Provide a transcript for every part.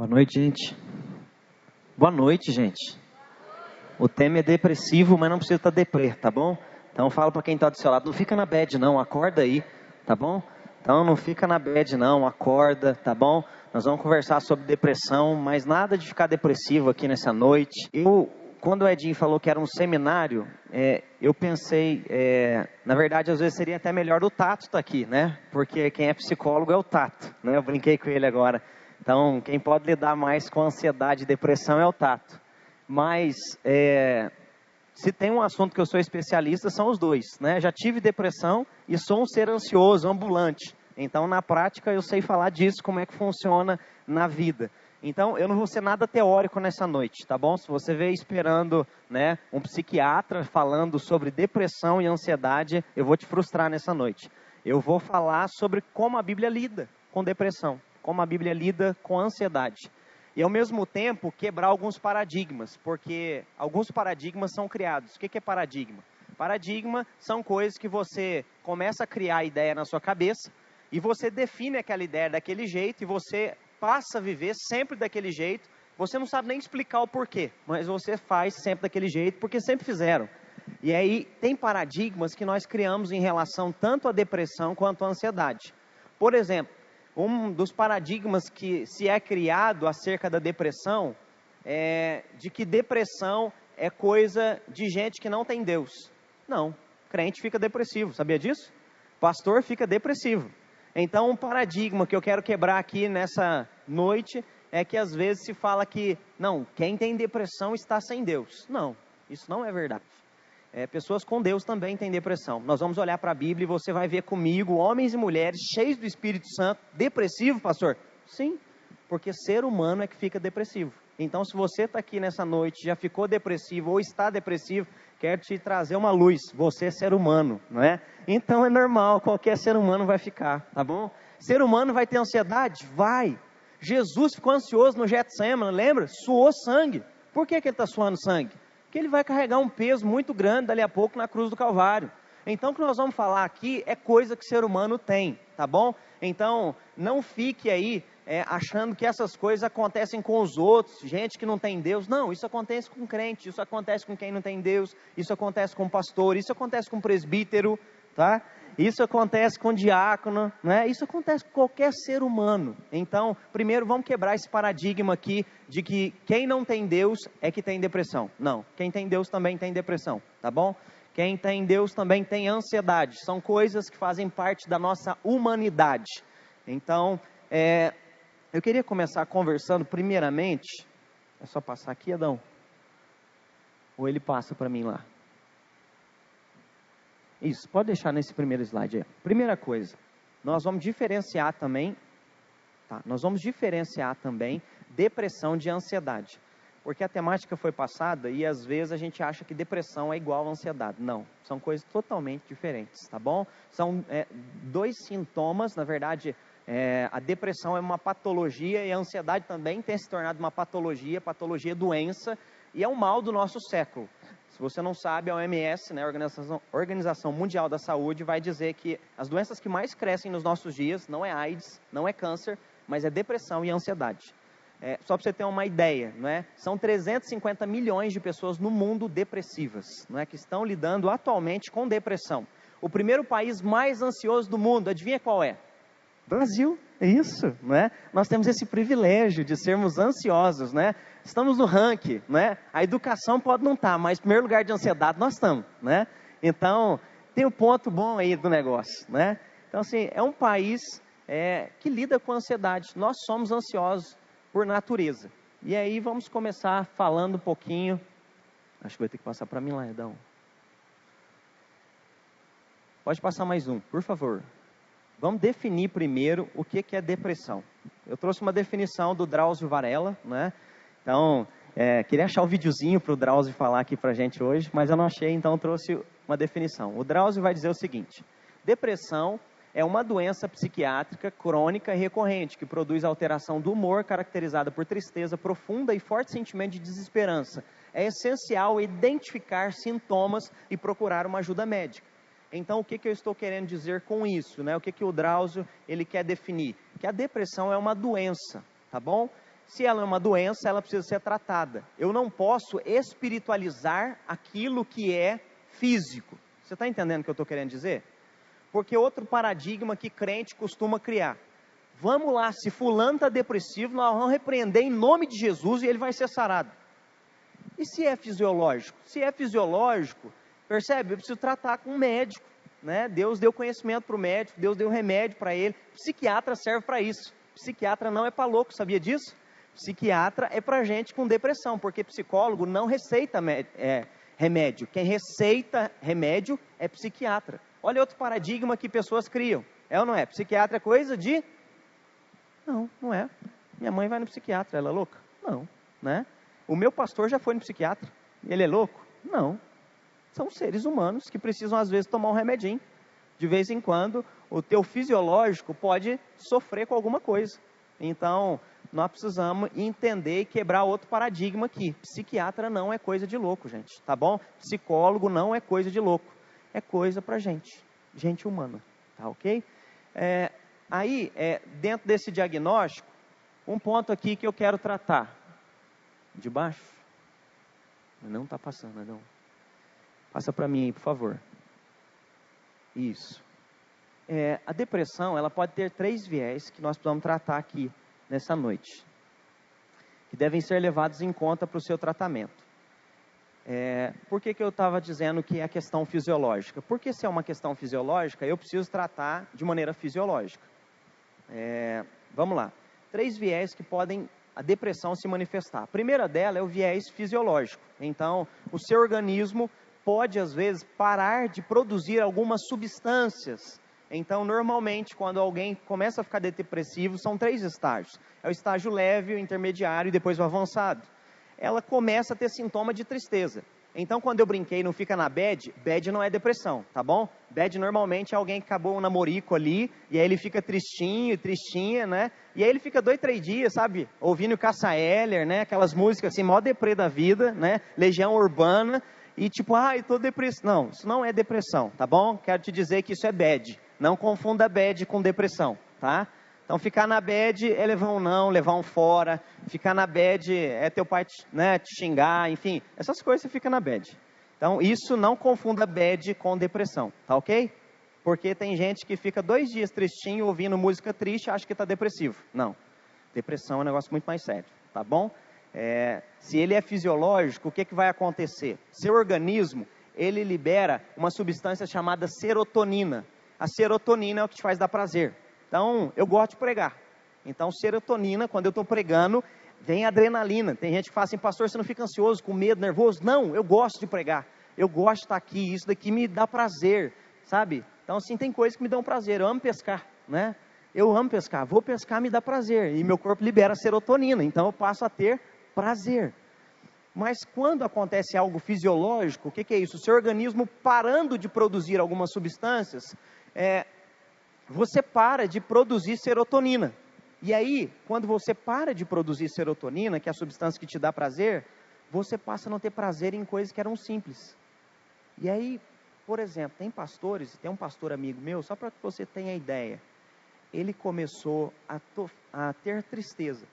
Boa noite, gente. Boa noite, gente. O tema é depressivo, mas não precisa estar deprê, tá bom? Então fala para quem está do seu lado, não fica na bad não, acorda aí, tá bom? Então não fica na bad não, acorda, tá bom? Nós vamos conversar sobre depressão, mas nada de ficar depressivo aqui nessa noite. Quando o Edinho falou que era um seminário, eu pensei, na verdade às vezes seria até melhor o Tato estar aqui, né? Porque quem é psicólogo é o Tato, né? Eu brinquei com ele agora. Então, quem pode lidar mais com ansiedade e depressão é o Tato. Mas, se tem um assunto que eu sou especialista, são os dois, né? Já tive depressão e sou um ser ansioso, ambulante. Então, na prática, eu sei falar disso, como é que funciona na vida. Então, eu não vou ser nada teórico nessa noite, tá bom? Se você veio esperando, né, um psiquiatra falando sobre depressão e ansiedade, eu vou te frustrar nessa noite. Eu vou falar sobre como a Bíblia lida com depressão, como a Bíblia lida com ansiedade. E, ao mesmo tempo, quebrar alguns paradigmas, porque alguns paradigmas são criados. O que é paradigma? Paradigma são coisas que você começa a criar a ideia na sua cabeça, e você define aquela ideia daquele jeito, e você passa a viver sempre daquele jeito. Você não sabe nem explicar o porquê, mas você faz sempre daquele jeito, porque sempre fizeram. E aí, tem paradigmas que nós criamos em relação tanto à depressão quanto à ansiedade. Por exemplo, um dos paradigmas que se é criado acerca da depressão é de que depressão é coisa de gente que não tem Deus. Não, crente fica depressivo, sabia disso? Pastor fica depressivo. Então, um paradigma que eu quero quebrar aqui nessa noite é que às vezes se fala que, não, quem tem depressão está sem Deus. Não, isso não é verdade. Pessoas com Deus também têm depressão. Nós vamos olhar para a Bíblia e você vai ver comigo homens e mulheres cheios do Espírito Santo. Depressivo, pastor? Sim, porque ser humano é que fica depressivo. Então, se você está aqui nessa noite, já ficou depressivo ou está depressivo, quero te trazer uma luz. Você é ser humano, não é? Então é normal, qualquer ser humano vai ficar, tá bom? Ser humano vai ter ansiedade? Vai. Jesus ficou ansioso no Getsemane, lembra? Suou sangue. Por que ele está suando sangue? Que ele vai carregar um peso muito grande dali a pouco na cruz do Calvário. Então, o que nós vamos falar aqui é coisa que o ser humano tem, tá bom? Então, não fique aí achando que essas coisas acontecem com os outros, gente que não tem Deus. Não, isso acontece com crente, isso acontece com quem não tem Deus, isso acontece com pastor, isso acontece com presbítero, tá? Isso acontece com diácono, né? Isso acontece com qualquer ser humano. Então, primeiro vamos quebrar esse paradigma aqui de que quem não tem Deus é que tem depressão. Não, quem tem Deus também tem depressão, tá bom? Quem tem Deus também tem ansiedade. São coisas que fazem parte da nossa humanidade. Então, eu queria começar conversando primeiramente. É só passar aqui, Adão? Ou ele passa para mim lá? Isso, pode deixar nesse primeiro slide aí. Primeira coisa, nós vamos diferenciar também, depressão de ansiedade. Porque a temática foi passada e às vezes a gente acha que depressão é igual a ansiedade. Não, são coisas totalmente diferentes, tá bom? São dois sintomas, na verdade, a depressão é uma patologia e a ansiedade também tem se tornado uma patologia doença, e é um mal do nosso século. Se você não sabe, a OMS, né, a Organização Mundial da Saúde, vai dizer que as doenças que mais crescem nos nossos dias não é AIDS, não é câncer, mas é depressão e ansiedade. Só para você ter uma ideia, não é? São 350 milhões de pessoas no mundo depressivas, não é? Que estão lidando atualmente com depressão. O primeiro país mais ansioso do mundo, adivinha qual é? Brasil, é isso, não é? Nós temos esse privilégio de sermos ansiosos, né? Estamos no ranking, né? A educação pode não estar, mas em primeiro lugar de ansiedade nós estamos, né? Então, tem um ponto bom aí do negócio, né? Então, assim, é um país que lida com ansiedade. Nós somos ansiosos por natureza. E aí vamos começar falando um pouquinho. Acho que vai ter que passar para mim lá, Edão. Pode passar mais um, por favor. Vamos definir primeiro o que é depressão. Eu trouxe uma definição do Drauzio Varela, né? Então, queria achar o videozinho para o Drauzio falar aqui para a gente hoje, mas eu não achei, então trouxe uma definição. O Drauzio vai dizer o seguinte: depressão é uma doença psiquiátrica crônica e recorrente, que produz alteração do humor, caracterizada por tristeza profunda e forte sentimento de desesperança. É essencial identificar sintomas e procurar uma ajuda médica. Então, o que eu estou querendo dizer com isso, né? O que o Drauzio ele quer definir? Que a depressão é uma doença, tá bom? Se ela é uma doença, ela precisa ser tratada. Eu não posso espiritualizar aquilo que é físico. Você está entendendo o que eu estou querendo dizer? Porque outro paradigma que crente costuma criar. Vamos lá, se fulano está depressivo, nós vamos repreender em nome de Jesus e ele vai ser sarado. E se é fisiológico? Se é fisiológico, percebe? Eu preciso tratar com um médico, né? Deus deu conhecimento para o médico, Deus deu remédio para ele. Psiquiatra serve para isso. Psiquiatra não é para louco, sabia disso? Psiquiatra é para gente com depressão, porque psicólogo não receita remédio. Quem receita remédio é psiquiatra. Olha outro paradigma que pessoas criam. É ou não é? Psiquiatra é coisa de... Não, não é. Minha mãe vai no psiquiatra, ela é louca? Não, né? O meu pastor já foi no psiquiatra, ele é louco? Não. São seres humanos que precisam às vezes tomar um remedinho. De vez em quando, o teu fisiológico pode sofrer com alguma coisa. Então, nós precisamos entender e quebrar outro paradigma aqui. Psiquiatra não é coisa de louco, gente, tá bom? Psicólogo não é coisa de louco. É coisa pra gente humana, tá ok? Dentro desse diagnóstico, um ponto aqui que eu quero tratar. De baixo? Não está passando, não. Passa para mim aí, por favor. Isso. A depressão, ela pode ter 3 viés que nós precisamos tratar aqui nessa noite. Que devem ser levados em conta para o seu tratamento. Por que eu estava dizendo que é a questão fisiológica? Porque se é uma questão fisiológica, eu preciso tratar de maneira fisiológica. Vamos lá. 3 viés que podem a depressão se manifestar. A primeira dela é o viés fisiológico. Então, o seu organismo pode, às vezes, parar de produzir algumas substâncias. Então, normalmente, quando alguém começa a ficar depressivo, são 3 estágios. É o estágio leve, o intermediário e depois o avançado. Ela começa a ter sintoma de tristeza. Então, quando eu brinquei, não fica na bad não é depressão, tá bom? Bad normalmente é alguém que acabou um namorico ali, e aí ele fica tristinho, tristinha, né? E aí ele fica 2, 3 dias, sabe? Ouvindo Cássia Eller, né? Aquelas músicas assim, mó deprê da vida, né? Legião Urbana, e tipo, eu tô depressivo. Não, isso não é depressão, tá bom? Quero te dizer que isso é bad. Não confunda bad com depressão, tá? Então, ficar na bad é levar um não, levar um fora. Ficar na bad é teu pai te xingar, enfim. Essas coisas você fica na bad. Então, isso não confunda bad com depressão, tá ok? Porque tem gente que fica 2 dias tristinho, ouvindo música triste, acha que está depressivo. Não. Depressão é um negócio muito mais sério, tá bom? Se ele é fisiológico, o que vai acontecer? Seu organismo, ele libera uma substância chamada serotonina. A serotonina é o que te faz dar prazer. Então, eu gosto de pregar. Então, serotonina, quando eu estou pregando, vem adrenalina. Tem gente que fala assim, pastor, você não fica ansioso, com medo, nervoso? Não, eu gosto de pregar. Eu gosto de estar aqui, isso daqui me dá prazer, sabe? Então, assim, tem coisas que me dão prazer. Eu amo pescar, né? Eu amo pescar. Vou pescar, me dá prazer. E meu corpo libera serotonina. Então, eu passo a ter prazer. Mas quando acontece algo fisiológico, o que é isso? O seu organismo parando de produzir algumas substâncias, você para de produzir serotonina. E aí, quando você para de produzir serotonina, que é a substância que te dá prazer, você passa a não ter prazer em coisas que eram simples. E aí, por exemplo, tem pastores, tem um pastor amigo meu, só para que você tenha ideia, ele começou a ter tristeza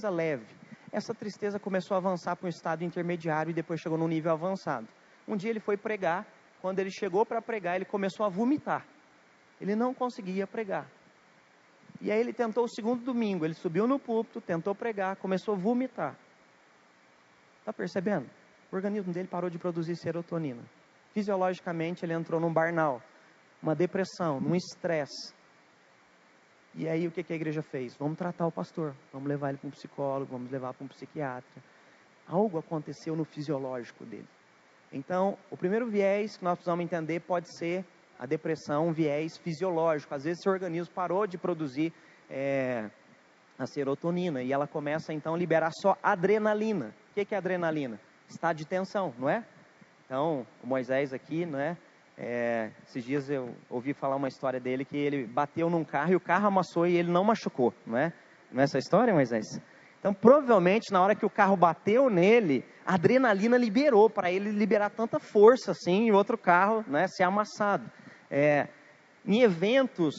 leve. Essa tristeza começou a avançar para um estado intermediário e depois chegou num nível avançado. Um dia ele foi pregar, quando ele chegou para pregar, ele começou a vomitar. Ele não conseguia pregar. E aí ele tentou o 2º domingo, ele subiu no púlpito, tentou pregar, começou a vomitar. Está percebendo? O organismo dele parou de produzir serotonina. Fisiologicamente ele entrou num burnout, uma depressão, num estresse. E aí o que a igreja fez? Vamos tratar o pastor, vamos levar ele para um psicólogo, vamos levar para um psiquiatra. Algo aconteceu no fisiológico dele. Então, o primeiro viés que nós precisamos entender pode ser a depressão, um viés fisiológico. Às vezes seu organismo parou de produzir a serotonina e ela começa então a liberar só adrenalina. O que é adrenalina? Estado de tensão, não é? Então, o Moisés aqui, não é? Esses dias eu ouvi falar uma história dele que ele bateu num carro e o carro amassou e ele não machucou, não é? Não é essa história, Moisés? Então, provavelmente, na hora que o carro bateu nele, a adrenalina liberou, para ele liberar tanta força assim, e outro carro, né, ser amassado. Em eventos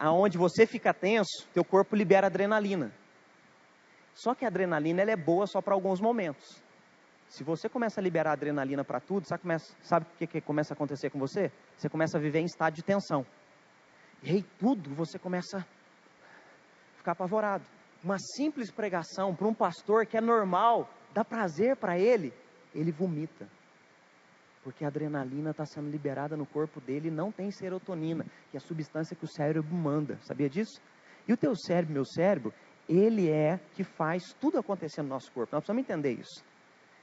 onde você fica tenso, teu corpo libera adrenalina. Só que a adrenalina ela é boa só para alguns momentos. Se você começa a liberar adrenalina para tudo, sabe o que começa a acontecer com você? Você começa a viver em estado de tensão. E aí tudo você começa a ficar apavorado. Uma simples pregação para um pastor que é normal, dá prazer para ele vomita. Porque a adrenalina está sendo liberada no corpo dele e não tem serotonina, que é a substância que o cérebro manda. Sabia disso? E o teu cérebro, meu cérebro, ele é que faz tudo acontecer no nosso corpo. Nós precisamos entender isso.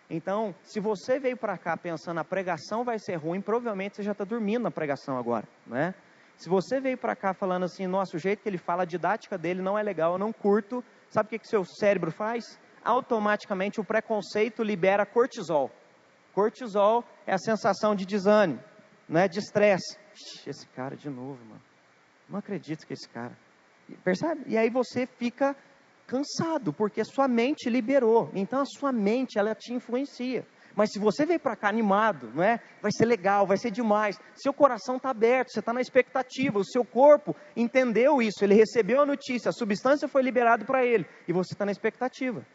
Então, se você veio para cá pensando a pregação vai ser ruim, provavelmente você já está dormindo na pregação agora, né? Se você veio para cá falando assim, nossa, o jeito que ele fala, a didática dele não é legal, eu não curto, sabe o que seu cérebro faz? Automaticamente o preconceito libera cortisol. Cortisol é a sensação de desânimo, né? De estresse. Esse cara de novo, mano. Não acredito que esse cara... Percebe? E aí você fica cansado, porque a sua mente liberou. Então a sua mente, ela te influencia. Mas se você veio para cá animado, não é? Vai ser legal, vai ser demais. Seu coração está aberto, você está na expectativa. O seu corpo entendeu isso, ele recebeu a notícia, a substância foi liberada para ele. E você está na expectativa.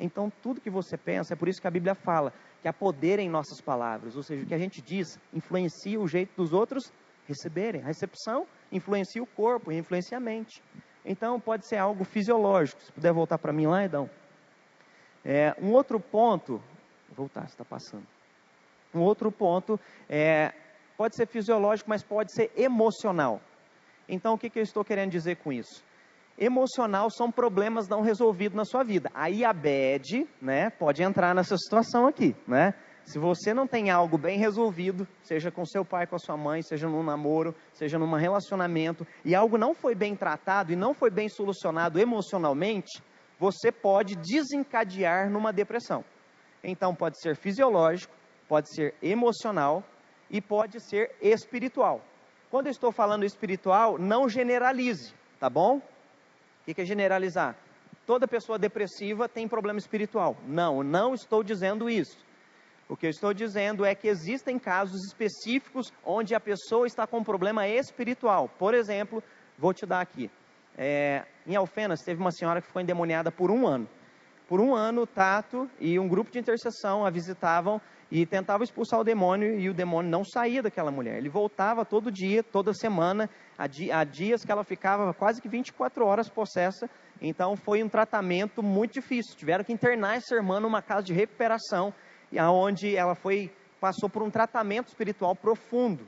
Então tudo que você pensa, é por isso que a Bíblia fala que há poder em nossas palavras. Ou seja, o que a gente diz influencia o jeito dos outros receberem. A recepção influencia o corpo, influencia a mente. Então pode ser algo fisiológico. Se puder voltar para mim lá, Edão. Um outro ponto... Vou voltar, você está passando. Um outro ponto pode ser fisiológico, mas pode ser emocional. Então o que eu estou querendo dizer com isso? Emocional são problemas não resolvidos na sua vida. Aí a bad, né, pode entrar nessa situação aqui, né? Se você não tem algo bem resolvido, seja com seu pai, com a sua mãe, seja num namoro, seja num relacionamento, e algo não foi bem tratado e não foi bem solucionado emocionalmente, você pode desencadear numa depressão. Então pode ser fisiológico, pode ser emocional e pode ser espiritual. Quando eu estou falando espiritual, não generalize, tá bom? O que é generalizar? Toda pessoa depressiva tem problema espiritual. Não estou dizendo isso. O que eu estou dizendo é que existem casos específicos onde a pessoa está com um problema espiritual. Por exemplo, vou te dar aqui. Em Alfenas teve uma senhora que ficou endemoniada por 1 ano. Por 1 ano, o Tato e um grupo de intercessão a visitavam e tentavam expulsar o demônio, e o demônio não saía daquela mulher. Ele voltava todo dia, toda semana, há dias que ela ficava quase que 24 horas possessa. Então foi um tratamento muito difícil. Tiveram que internar essa irmã numa casa de recuperação, onde ela passou por um tratamento espiritual profundo.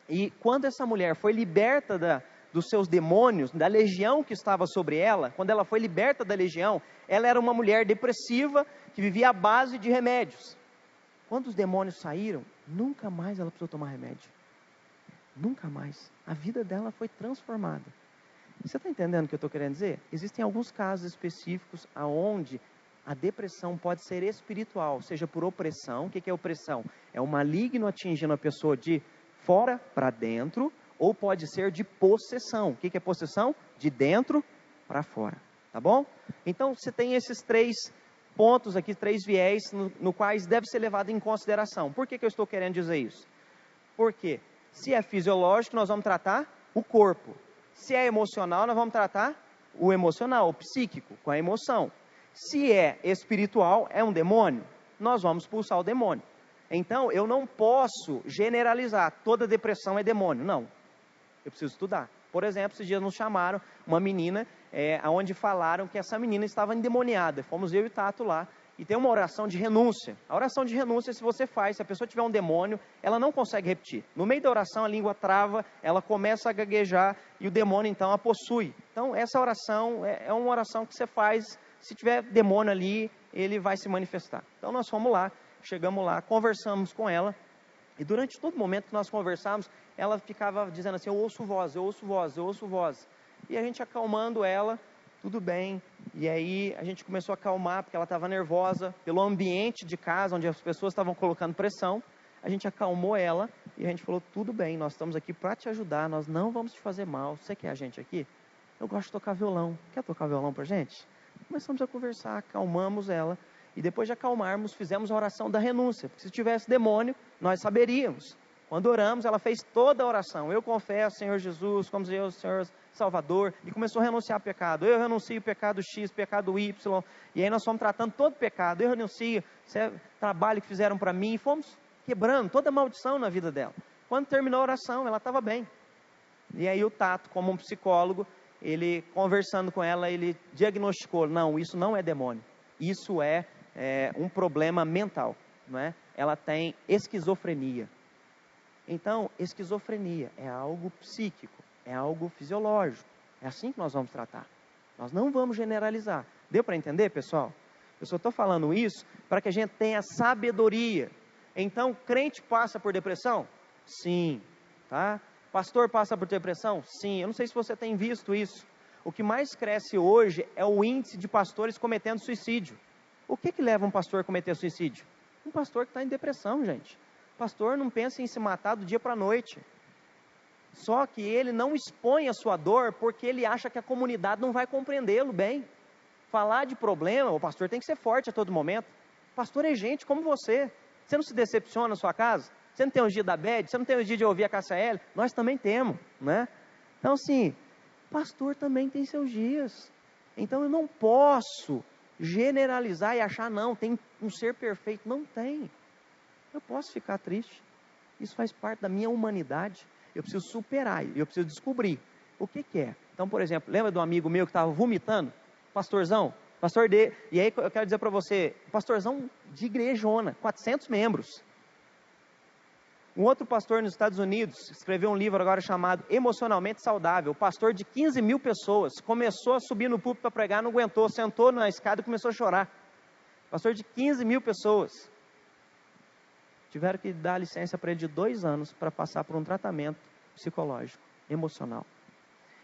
E quando essa mulher foi liberta dos seus demônios, da legião que estava sobre ela, quando ela foi liberta da legião, ela era uma mulher depressiva, que vivia à base de remédios. Quando os demônios saíram, nunca mais ela precisou tomar remédio. Nunca mais. A vida dela foi transformada. Você está entendendo o que eu estou querendo dizer? Existem alguns casos específicos onde a depressão pode ser espiritual, seja por opressão. O que é opressão? É o maligno atingindo a pessoa de fora para dentro, ou pode ser de possessão. O que é possessão? De dentro para fora. Tá bom? Então você tem esses 3 pontos aqui, 3 viés, no quais deve ser levado em consideração. Por que eu estou querendo dizer isso? Porque se é fisiológico, nós vamos tratar o corpo. Se é emocional, nós vamos tratar o emocional, o psíquico, com a emoção. Se é espiritual, é um demônio, nós vamos expulsar o demônio. Então, eu não posso generalizar, toda depressão é demônio. Não, eu preciso estudar. Por exemplo, esses dias nos chamaram uma menina, onde falaram que essa menina estava endemoniada. Fomos eu e o Tato lá, e tem uma oração de renúncia. A oração de renúncia, se você faz, se a pessoa tiver um demônio, ela não consegue repetir. No meio da oração, a língua trava, ela começa a gaguejar, e o demônio, então, a possui. Então, essa oração é uma oração que você faz, se tiver demônio ali, ele vai se manifestar. Então, nós fomos lá, chegamos lá, conversamos com ela, e durante todo o momento que nós conversávamos, ela ficava dizendo assim, eu ouço voz, eu ouço voz, eu ouço voz. E a gente acalmando ela, tudo bem. E aí a gente começou a acalmar, porque ela estava nervosa, pelo ambiente de casa, onde as pessoas estavam colocando pressão. A gente acalmou ela, e a gente falou, tudo bem, nós estamos aqui para te ajudar, nós não vamos te fazer mal. Você quer a gente aqui? Eu gosto de tocar violão. Quer tocar violão pra gente? Começamos a conversar, acalmamos ela. E depois de acalmarmos, fizemos a oração da renúncia. Porque se tivesse demônio, nós saberíamos. Quando oramos, ela fez toda a oração. Eu confesso, Senhor Jesus, como Deus, Senhor, Salvador, e começou a renunciar ao pecado. Eu renuncio o pecado X, pecado Y, e aí nós fomos tratando todo pecado. Eu renuncio trabalho que fizeram para mim, e fomos quebrando toda a maldição na vida dela. Quando terminou a oração, ela estava bem. E aí o Tato, como um psicólogo, ele conversando com ela, ele diagnosticou: não, isso não é demônio, isso é um problema mental, não é? Ela tem esquizofrenia. Então, esquizofrenia é algo psíquico, é algo fisiológico, é assim que nós vamos tratar. Nós não vamos generalizar. Deu para entender, pessoal? Eu só estou falando isso para que a gente tenha sabedoria. Então, crente passa por depressão? Sim, tá? Pastor passa por depressão? Sim. Eu não sei se você tem visto isso. O que mais cresce hoje é o índice de pastores cometendo suicídio. O que leva um pastor a cometer suicídio? Um pastor que está em depressão, gente. O pastor não pensa em se matar do dia para a noite. Só que ele não expõe a sua dor porque ele acha que a comunidade não vai compreendê-lo bem. Falar de problema, o pastor tem que ser forte a todo momento. O pastor é gente como você. Você não se decepciona na sua casa? Você não tem os dias da bad? Você não tem os dias de ouvir a KCL? Nós também temos, né? Então, assim, pastor também tem seus dias. Então, eu não posso generalizar e achar, não, tem um ser perfeito. Não tem. Eu posso ficar triste. Isso faz parte da minha humanidade. Eu preciso superar, eu preciso descobrir o que é. Então, por exemplo, lembra de um amigo meu que estava vomitando? Pastorzão, pastor de... E aí eu quero dizer para você, pastorzão de igrejona, 400 membros. Um outro pastor nos Estados Unidos escreveu um livro agora chamado Emocionalmente Saudável. Pastor de 15 mil pessoas, começou a subir no púlpito para pregar, não aguentou, sentou na escada e começou a chorar. Pastor de 15 mil pessoas. Tiveram que dar licença para ele de 2 anos para passar por um tratamento psicológico, emocional.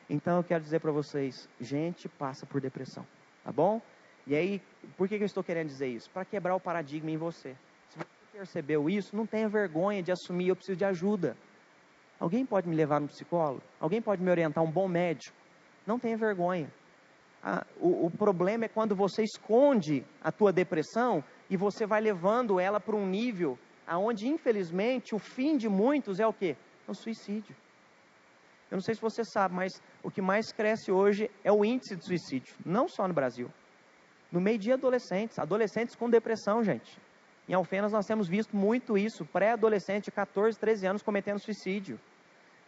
Então eu quero dizer para vocês, gente passa por depressão, tá bom? E aí, por que eu estou querendo dizer isso? Para quebrar o paradigma em você. Se você percebeu isso, não tenha vergonha de assumir, eu preciso de ajuda. Alguém pode me levar no psicólogo? Alguém pode me orientar, um bom médico? Não tenha vergonha. O problema é quando você esconde a tua depressão e você vai levando ela para um nível aonde, infelizmente, o fim de muitos é o quê? É o suicídio. Eu não sei se você sabe, mas o que mais cresce hoje é o índice de suicídio. Não só no Brasil. No meio de adolescentes com depressão, gente. Em Alfenas nós temos visto muito isso, pré-adolescente de 14, 13 anos cometendo suicídio.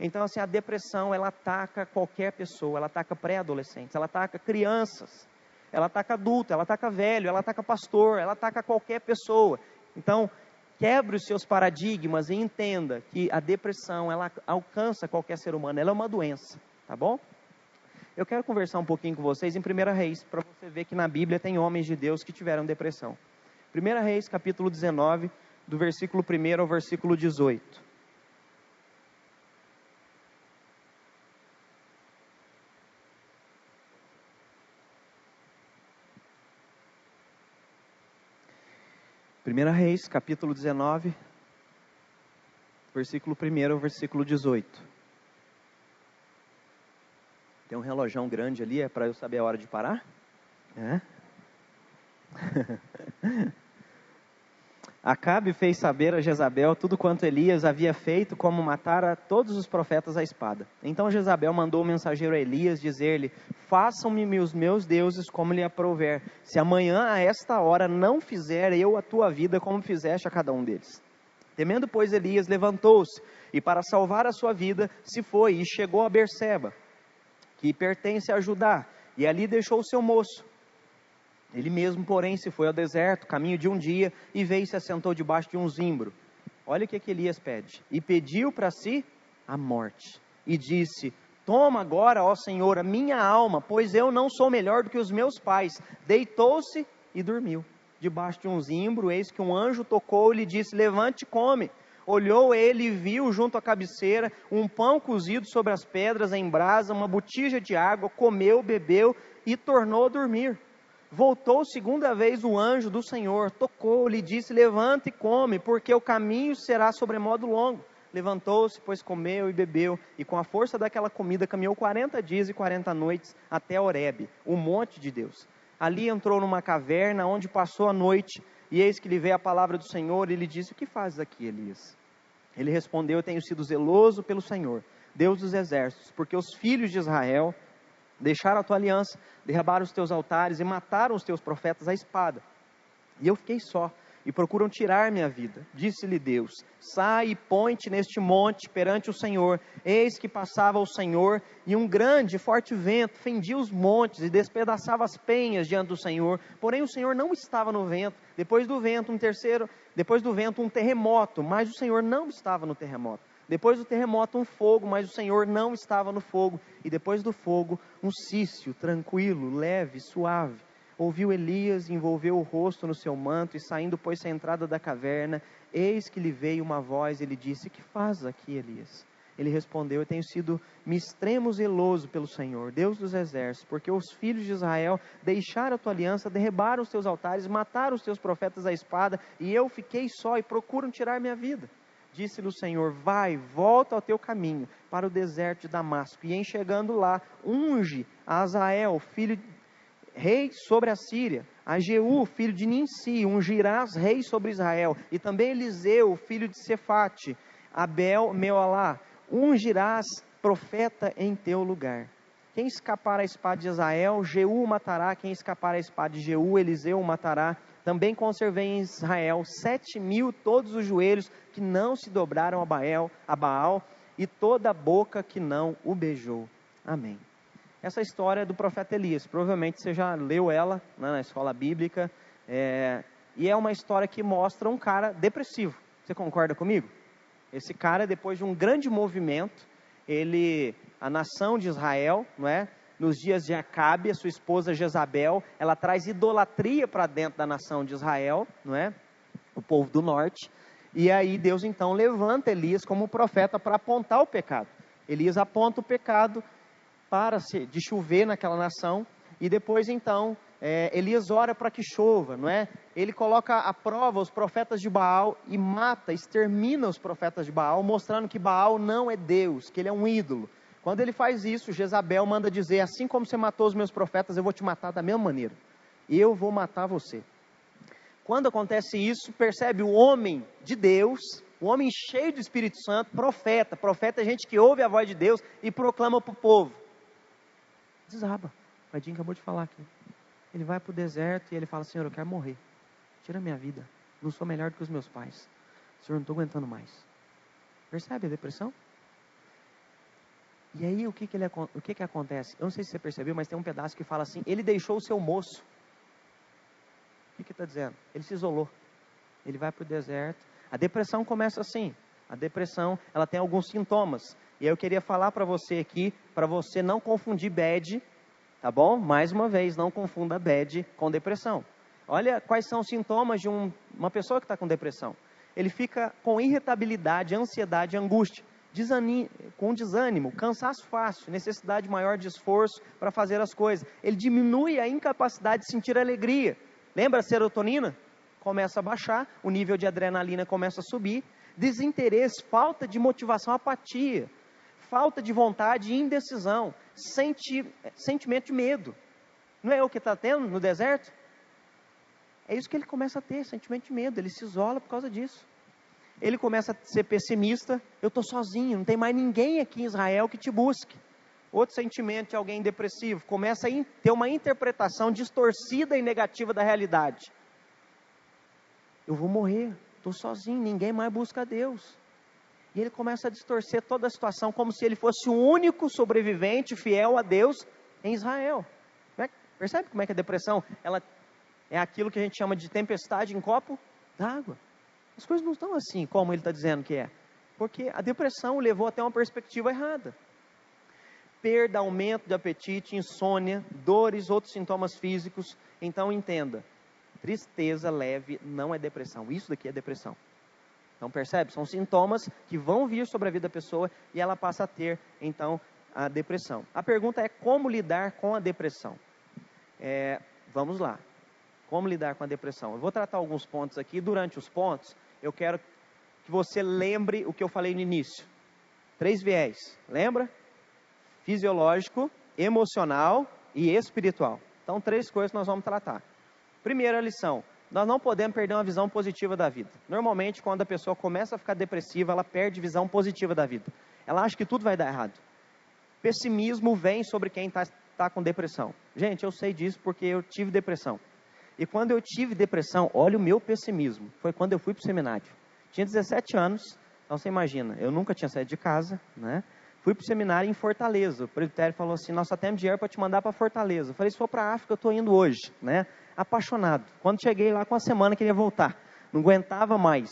Então, assim, a depressão, ela ataca qualquer pessoa, ela ataca pré-adolescentes, ela ataca crianças, ela ataca adulto, ela ataca velho, ela ataca pastor, ela ataca qualquer pessoa. Então, quebre os seus paradigmas e entenda que a depressão, ela alcança qualquer ser humano, ela é uma doença, tá bom? Eu quero conversar um pouquinho com vocês em 1 Reis, para você ver que na Bíblia tem homens de Deus que tiveram depressão. 1 Reis, capítulo 19, do versículo 1 ao versículo 18. Primeira Reis, capítulo 19, versículo 1 ao versículo 18. Tem um relógio grande ali, é para eu saber a hora de parar? É? Acabe fez saber a Jezabel tudo quanto Elias havia feito, como matara todos os profetas à espada. Então Jezabel mandou o mensageiro a Elias dizer-lhe: façam-me os meus deuses como lhe aprouver, se amanhã a esta hora não fizer eu a tua vida como fizeste a cada um deles. Temendo, pois, Elias levantou-se, e para salvar a sua vida se foi, e chegou a Berseba, que pertence a Judá, e ali deixou o seu moço. Ele mesmo, porém, se foi ao deserto, caminho de um dia, e veio e se assentou debaixo de um zimbro. Olha o que Elias pede. E pediu para si a morte. E disse: toma agora, ó Senhor, a minha alma, pois eu não sou melhor do que os meus pais. Deitou-se e dormiu. Debaixo de um zimbro, eis que um anjo tocou e lhe disse: levante e come. Olhou ele e viu junto à cabeceira um pão cozido sobre as pedras em brasa, uma botija de água, comeu, bebeu e tornou a dormir. Voltou segunda vez o anjo do Senhor, tocou, lhe disse: levanta e come, porque o caminho será sobremodo longo. Levantou-se, pois comeu e bebeu, e com a força daquela comida caminhou 40 dias e 40 noites até Horebe, o monte de Deus. Ali entrou numa caverna, onde passou a noite, e eis que lhe veio a palavra do Senhor, e lhe disse: o que fazes aqui, Elias? Ele respondeu: eu tenho sido zeloso pelo Senhor, Deus dos exércitos, porque os filhos de Israel deixaram a tua aliança, derrubaram os teus altares e mataram os teus profetas à espada. E eu fiquei só, e procuram tirar minha vida. Disse-lhe Deus: sai e põe-te neste monte perante o Senhor. Eis que passava o Senhor, e um grande e forte vento fendia os montes e despedaçava as penhas diante do Senhor. Porém o Senhor não estava no vento. Depois do vento um terremoto, mas o Senhor não estava no terremoto. Depois do terremoto um fogo, mas o Senhor não estava no fogo. E depois do fogo um cício, tranquilo, leve, suave. Ouviu Elias, envolveu o rosto no seu manto, e saindo pôs-se à entrada da caverna. Eis que lhe veio uma voz, e lhe disse: que fazes aqui, Elias? Ele respondeu: eu tenho sido extremo zeloso pelo Senhor, Deus dos exércitos, porque os filhos de Israel deixaram a tua aliança, derrubaram os teus altares, mataram os teus profetas à espada, e eu fiquei só, e procuram tirar minha vida. Disse-lhe o Senhor: vai, volta ao teu caminho, para o deserto de Damasco, e em chegando lá, unge a Azael, rei sobre a Síria, a Jeú, filho de Ninsi, ungirás rei sobre Israel, e também Eliseu, filho de Cefate, Abel, Meolá, ungirás profeta em teu lugar. Quem escapar à espada de Israel, Jeú o matará. Quem escapar à espada de Jeú, Eliseu o matará. Também conservei em Israel 7.000 todos os joelhos que não se dobraram a Baal, e toda a boca que não o beijou. Amém. Essa história é do profeta Elias, provavelmente você já leu ela, né, na escola bíblica, e é uma história que mostra um cara depressivo. Você concorda comigo? Esse cara, depois de um grande movimento, a nação de Israel, não é? Nos dias de Acabe, a sua esposa Jezabel, ela traz idolatria para dentro da nação de Israel, não é? O povo do norte, e aí Deus então levanta Elias como profeta para apontar o pecado. Elias aponta o pecado de chover naquela nação, e depois então Elias ora para que chova, não é? Ele coloca à prova os profetas de Baal e extermina os profetas de Baal, mostrando que Baal não é Deus, que ele é um ídolo. Quando ele faz isso, Jezabel manda dizer: assim como você matou os meus profetas, eu vou te matar da mesma maneira, eu vou matar você. Quando acontece isso, percebe o homem de Deus, o homem cheio do Espírito Santo, profeta é gente que ouve a voz de Deus e proclama para o povo. Desaba. O Edinho acabou de falar aqui. Ele vai para o deserto e ele fala: Senhor, eu quero morrer. Tira minha vida. Não sou melhor do que os meus pais. Senhor, não estou aguentando mais. Percebe a depressão? E aí o que acontece? Eu não sei se você percebeu, mas tem um pedaço que fala assim: ele deixou o seu moço. O que está dizendo? Ele se isolou. Ele vai para o deserto. A depressão começa assim. A depressão, ela tem alguns sintomas. E eu queria falar para você aqui, para você não confundir bad, tá bom? Mais uma vez, não confunda bad com depressão. Olha quais são os sintomas de uma pessoa que está com depressão. Ele fica com irritabilidade, ansiedade, angústia, com desânimo, cansaço fácil, necessidade maior de esforço para fazer as coisas. Ele diminui a incapacidade de sentir alegria. Lembra a serotonina? Começa a baixar, o nível de adrenalina começa a subir, desinteresse, falta de motivação, apatia, falta de vontade e indecisão, sentimento de medo. Não é o que está tendo no deserto? É isso que ele começa a ter, sentimento de medo, ele se isola por causa disso. Ele começa a ser pessimista: eu estou sozinho, não tem mais ninguém aqui em Israel que te busque. Outro sentimento de alguém depressivo, começa a ter uma interpretação distorcida e negativa da realidade. Eu vou morrer, estou sozinho, ninguém mais busca a Deus. E ele começa a distorcer toda a situação, como se ele fosse o único sobrevivente fiel a Deus em Israel. Percebe como é que a depressão, ela é aquilo que a gente chama de tempestade em copo d'água. As coisas não estão assim como ele está dizendo que é. Porque a depressão o levou até uma perspectiva errada. Perda, aumento de apetite, insônia, dores, outros sintomas físicos. Então entenda, tristeza leve não é depressão. Isso daqui é depressão. Então percebe? São sintomas que vão vir sobre a vida da pessoa e ela passa a ter, então, a depressão. A pergunta é: como lidar com a depressão? Vamos lá. Como lidar com a depressão? Eu vou tratar alguns pontos aqui. Durante os pontos, eu quero que você lembre o que eu falei no início. 3 viés. Lembra? Fisiológico, emocional e espiritual. Então, 3 coisas nós vamos tratar. Primeira lição: nós não podemos perder uma visão positiva da vida. Normalmente, quando a pessoa começa a ficar depressiva, ela perde visão positiva da vida. Ela acha que tudo vai dar errado. Pessimismo vem sobre quem está com depressão. Gente, eu sei disso porque eu tive depressão. E quando eu tive depressão, olha o meu pessimismo. Foi quando eu fui para o seminário. Tinha 17 anos, então você imagina, eu nunca tinha saído de casa, né? Fui para o seminário em Fortaleza. O presbitério falou assim, nós só temos dinheiro para te mandar para Fortaleza. Eu falei, se for para a África, eu estou indo hoje, né? Apaixonado. Quando cheguei lá com a semana, queria voltar. Não aguentava mais.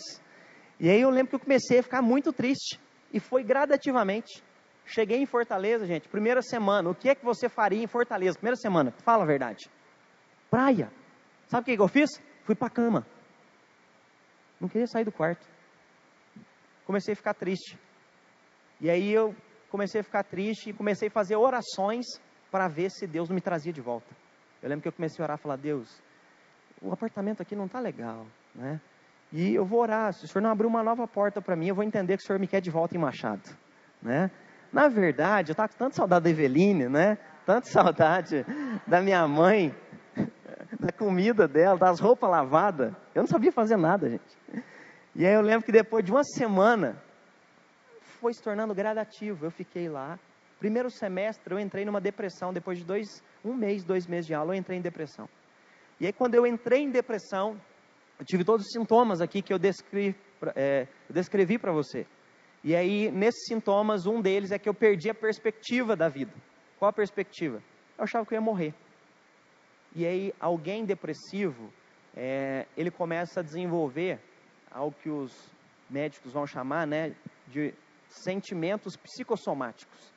E aí eu lembro que eu comecei a ficar muito triste. E foi gradativamente. Cheguei em Fortaleza, gente, primeira semana. O que é que você faria em Fortaleza? Primeira semana, fala a verdade. Praia. Sabe o que eu fiz? Fui para a cama. Não queria sair do quarto. Comecei a ficar triste. E aí eu comecei a ficar triste e comecei a fazer orações para ver se Deus me trazia de volta. Eu lembro que eu comecei a orar e falar, Deus, o apartamento aqui não está legal, né? E eu vou orar, se o Senhor não abrir uma nova porta para mim, eu vou entender que o Senhor me quer de volta em Machado, né? Na verdade, eu estava com tanta saudade da Eveline, né? Tanta saudade da minha mãe, da comida dela, das roupas lavadas. Eu não sabia fazer nada, gente. E aí eu lembro que depois de uma semana, foi se tornando gradativo. Eu fiquei lá. Primeiro semestre, eu entrei numa depressão. Depois de 2 meses de aula, eu entrei em depressão. E aí quando eu entrei em depressão, eu tive todos os sintomas aqui que eu descrevi para você. E aí, nesses sintomas, um deles é que eu perdi a perspectiva da vida. Qual a perspectiva? Eu achava que eu ia morrer. E aí, alguém depressivo, ele começa a desenvolver algo que os médicos vão chamar, né, de sentimentos psicossomáticos.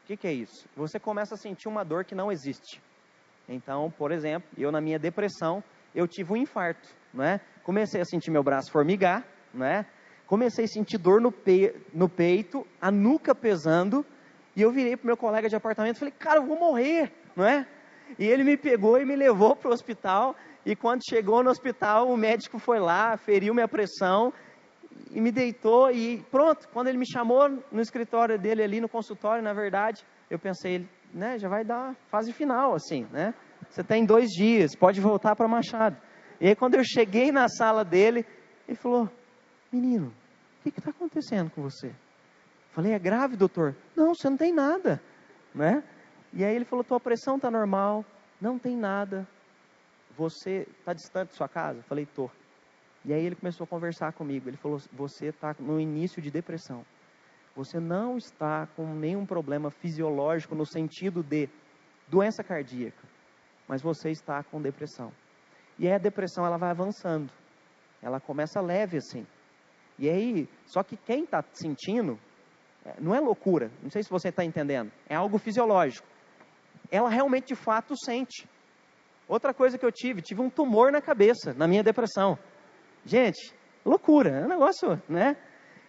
O que é isso? Você começa a sentir uma dor que não existe. Então, por exemplo, eu na minha depressão, eu tive um infarto, né? Comecei a sentir meu braço formigar, né? Comecei a sentir dor no peito, a nuca pesando, e eu virei para o meu colega de apartamento e falei, cara, eu vou morrer, não é? E ele me pegou e me levou para o hospital, e quando chegou no hospital, o médico foi lá, feriu minha pressão, e me deitou, e pronto, quando ele me chamou no escritório dele ali, no consultório, na verdade, eu pensei, né, já vai dar fase final, assim, né? Você tem 2 dias, pode voltar para Machado. E aí quando eu cheguei na sala dele, ele falou, menino, o que está acontecendo com você? Falei, é grave, doutor? Não, você não tem nada, né? E aí ele falou, tua pressão está normal, não tem nada. Você está distante de sua casa? Falei, tô. E aí ele começou a conversar comigo. Ele falou, você está no início de depressão. Você não está com nenhum problema fisiológico no sentido de doença cardíaca, mas você está com depressão. E aí a depressão ela vai avançando. Ela começa leve assim. E aí, só que quem está sentindo, não é loucura, não sei se você está entendendo, é algo fisiológico. Ela realmente de fato sente. Outra coisa que eu tive um tumor na cabeça, na minha depressão. Gente, loucura, é um negócio, né?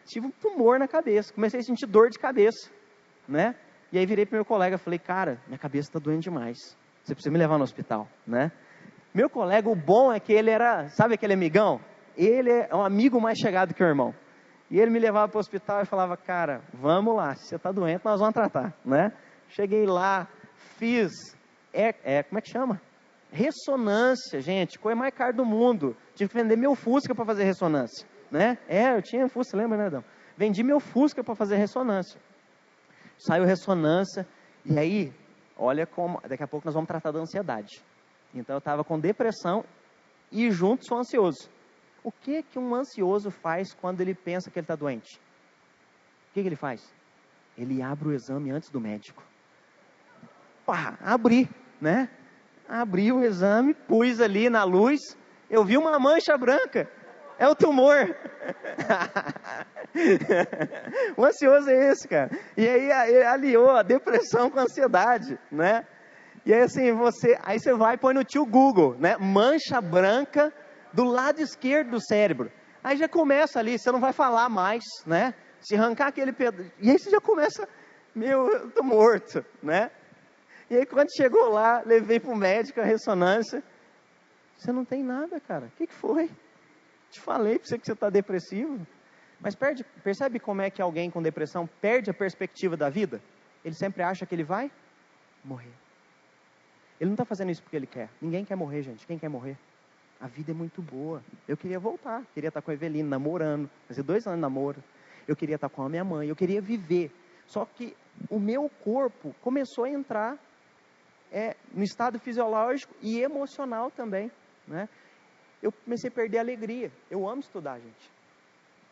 Tive um tumor na cabeça, comecei a sentir dor de cabeça, né? E aí virei para o meu colega e falei, cara, minha cabeça está doendo demais, você precisa me levar no hospital, né? Meu colega, o bom é que ele era, sabe aquele amigão? Ele é um amigo mais chegado que o irmão. E ele me levava para o hospital e falava, cara, vamos lá, se você está doente, nós vamos tratar, né? Cheguei lá, fiz, como é que chama? Ressonância, gente, coisa mais cara do mundo. Tive que vender meu Fusca para fazer ressonância, né? Eu tinha um Fusca, lembra, né, Adão? Vendi meu Fusca para fazer ressonância. Saiu ressonância, e aí, olha como, daqui a pouco nós vamos tratar da ansiedade. Então eu estava com depressão e junto sou ansioso. O que um ansioso faz quando ele pensa que ele está doente? O que ele faz? Ele abre o exame antes do médico. Pá, abri, né? Abri o exame, pus ali na luz, eu vi uma mancha branca. É o tumor. O ansioso é esse, cara. E aí ele aliou a depressão com a ansiedade, né? E aí assim, aí você vai e põe no tio Google, né? Mancha branca do lado esquerdo do cérebro. Aí já começa ali, você não vai falar mais, né? Se arrancar aquele pedaço, e aí você já começa, eu tô morto, né? E aí quando chegou lá, levei pro médico a ressonância. Você não tem nada, cara. O que foi? Te falei para você que você está depressivo. Mas percebe como é que alguém com depressão perde a perspectiva da vida? Ele sempre acha que ele vai morrer. Ele não está fazendo isso porque ele quer. Ninguém quer morrer, gente. Quem quer morrer? A vida é muito boa. Eu queria voltar, queria estar com a Evelina, namorando, fazia 2 anos de namoro. Eu queria estar com a minha mãe, eu queria viver. Só que o meu corpo começou a entrar no estado fisiológico e emocional também, né? Eu comecei a perder a alegria. Eu amo estudar, gente.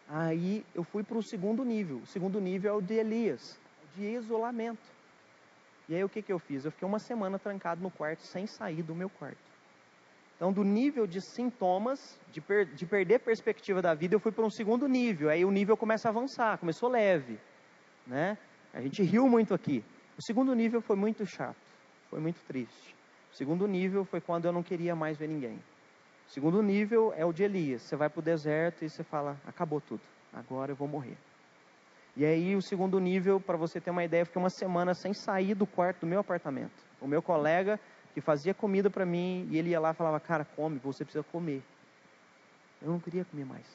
Aí eu fui para o segundo nível. O segundo nível é o de Elias, de isolamento. E aí o que eu fiz? Eu fiquei 1 semana trancado no quarto, sem sair do meu quarto. Então, do nível de sintomas, de perder perspectiva da vida, eu fui para um segundo nível. Aí o nível começa a avançar, começou leve, né? A gente riu muito aqui. O segundo nível foi muito chato, foi muito triste. O segundo nível foi quando eu não queria mais ver ninguém. O segundo nível é o de Elias. Você vai para o deserto e você fala, acabou tudo, agora eu vou morrer. E aí o segundo nível, para você ter uma ideia, eu fiquei 1 semana sem sair do quarto do meu apartamento. O meu colega que fazia comida para mim, e ele ia lá e falava, cara, come, você precisa comer. Eu não queria comer mais.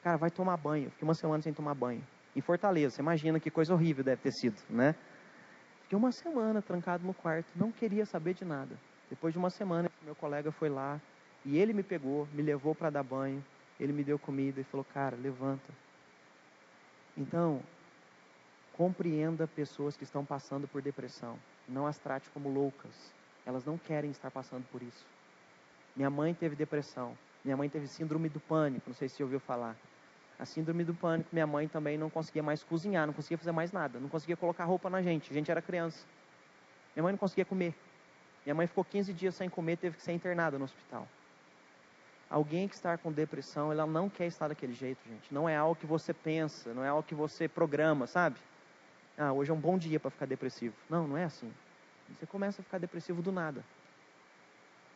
Cara, vai tomar banho. Eu fiquei 1 semana sem tomar banho. Em Fortaleza, você imagina que coisa horrível deve ter sido, né? Fiquei 1 semana trancado no quarto, não queria saber de nada. Depois de 1 semana, meu colega foi lá, e ele me pegou, me levou para dar banho, ele me deu comida e falou, cara, levanta. Então, compreenda pessoas que estão passando por depressão. Não as trate como loucas. Elas não querem estar passando por isso. Minha mãe teve depressão. Minha mãe teve síndrome do pânico. Não sei se você ouviu falar. A síndrome do pânico, minha mãe também não conseguia mais cozinhar, não conseguia fazer mais nada. Não conseguia colocar roupa na gente. A gente era criança. Minha mãe não conseguia comer. Minha mãe ficou 15 dias sem comer, teve que ser internada no hospital. Alguém que está com depressão, ela não quer estar daquele jeito, gente. Não é algo que você pensa, não é algo que você programa, sabe? Ah, hoje é um bom dia para ficar depressivo. Não, não é assim. Você começa a ficar depressivo do nada.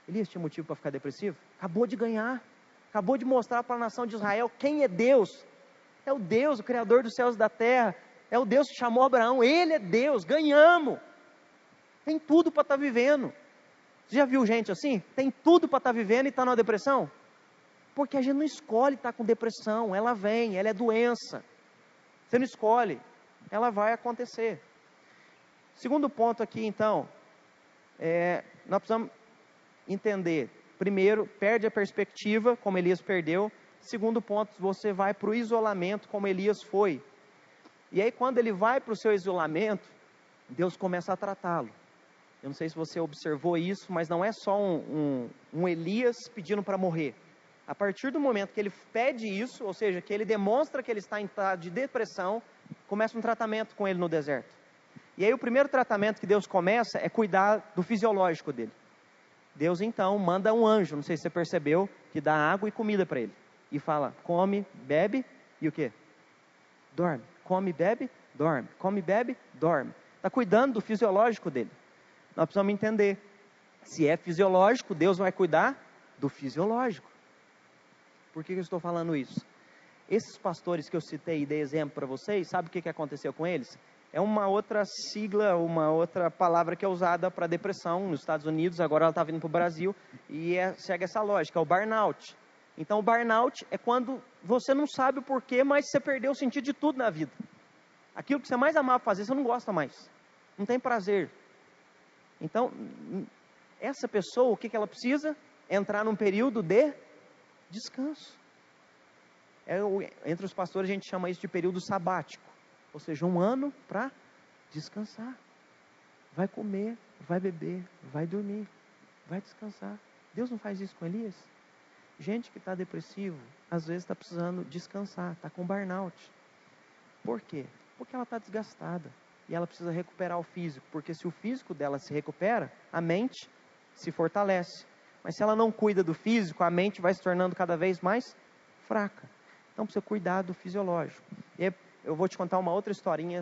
Elias tinha motivo para ficar depressivo? Acabou de ganhar. Acabou de mostrar para a nação de Israel quem é Deus. É o Deus, o Criador dos céus e da terra. É o Deus que chamou Abraão. Ele é Deus. Ganhamos. Tem tudo para estar vivendo. Você já viu gente assim? Tem tudo para estar vivendo e está numa depressão? Porque a gente não escolhe estar com depressão. Ela vem, ela é doença. Você não escolhe. Ela vai acontecer. Segundo ponto aqui, então, nós precisamos entender. Primeiro, perde a perspectiva, como Elias perdeu. Segundo ponto, você vai para o isolamento, como Elias foi. E aí, quando ele vai para o seu isolamento, Deus começa a tratá-lo. Eu não sei se você observou isso, mas não é só um Elias pedindo para morrer. A partir do momento que ele pede isso, ou seja, que ele demonstra que ele está em estado de depressão, começa um tratamento com ele no deserto. E aí o primeiro tratamento que Deus começa é cuidar do fisiológico dele. Deus então manda um anjo, não sei se você percebeu, que dá água e comida para ele. E fala, come, bebe e o quê? Dorme. Come, bebe, dorme. Come, bebe, dorme. Está cuidando do fisiológico dele. Nós precisamos entender. Se é fisiológico, Deus vai cuidar do fisiológico. Por que eu estou falando isso? Esses pastores que eu citei e dei exemplo para vocês, sabe o que aconteceu com eles? É uma outra sigla, uma outra palavra que é usada para depressão nos Estados Unidos, agora ela está vindo para o Brasil, e segue essa lógica, é o burnout. Então o burnout é quando você não sabe o porquê, mas você perdeu o sentido de tudo na vida. Aquilo que você mais amava fazer, você não gosta mais. Não tem prazer. Então, essa pessoa, o que ela precisa? Entrar num período de descanso. Entre os pastores a gente chama isso de período sabático. Ou seja, 1 ano para descansar. Vai comer, vai beber, vai dormir, vai descansar. Deus não faz isso com Elias? Gente que está depressivo, às vezes está precisando descansar, está com burnout. Por quê? Porque ela está desgastada. E ela precisa recuperar o físico. Porque se o físico dela se recupera, a mente se fortalece. Mas se ela não cuida do físico, a mente vai se tornando cada vez mais fraca. Então precisa cuidar do fisiológico. E eu vou te contar uma outra historinha,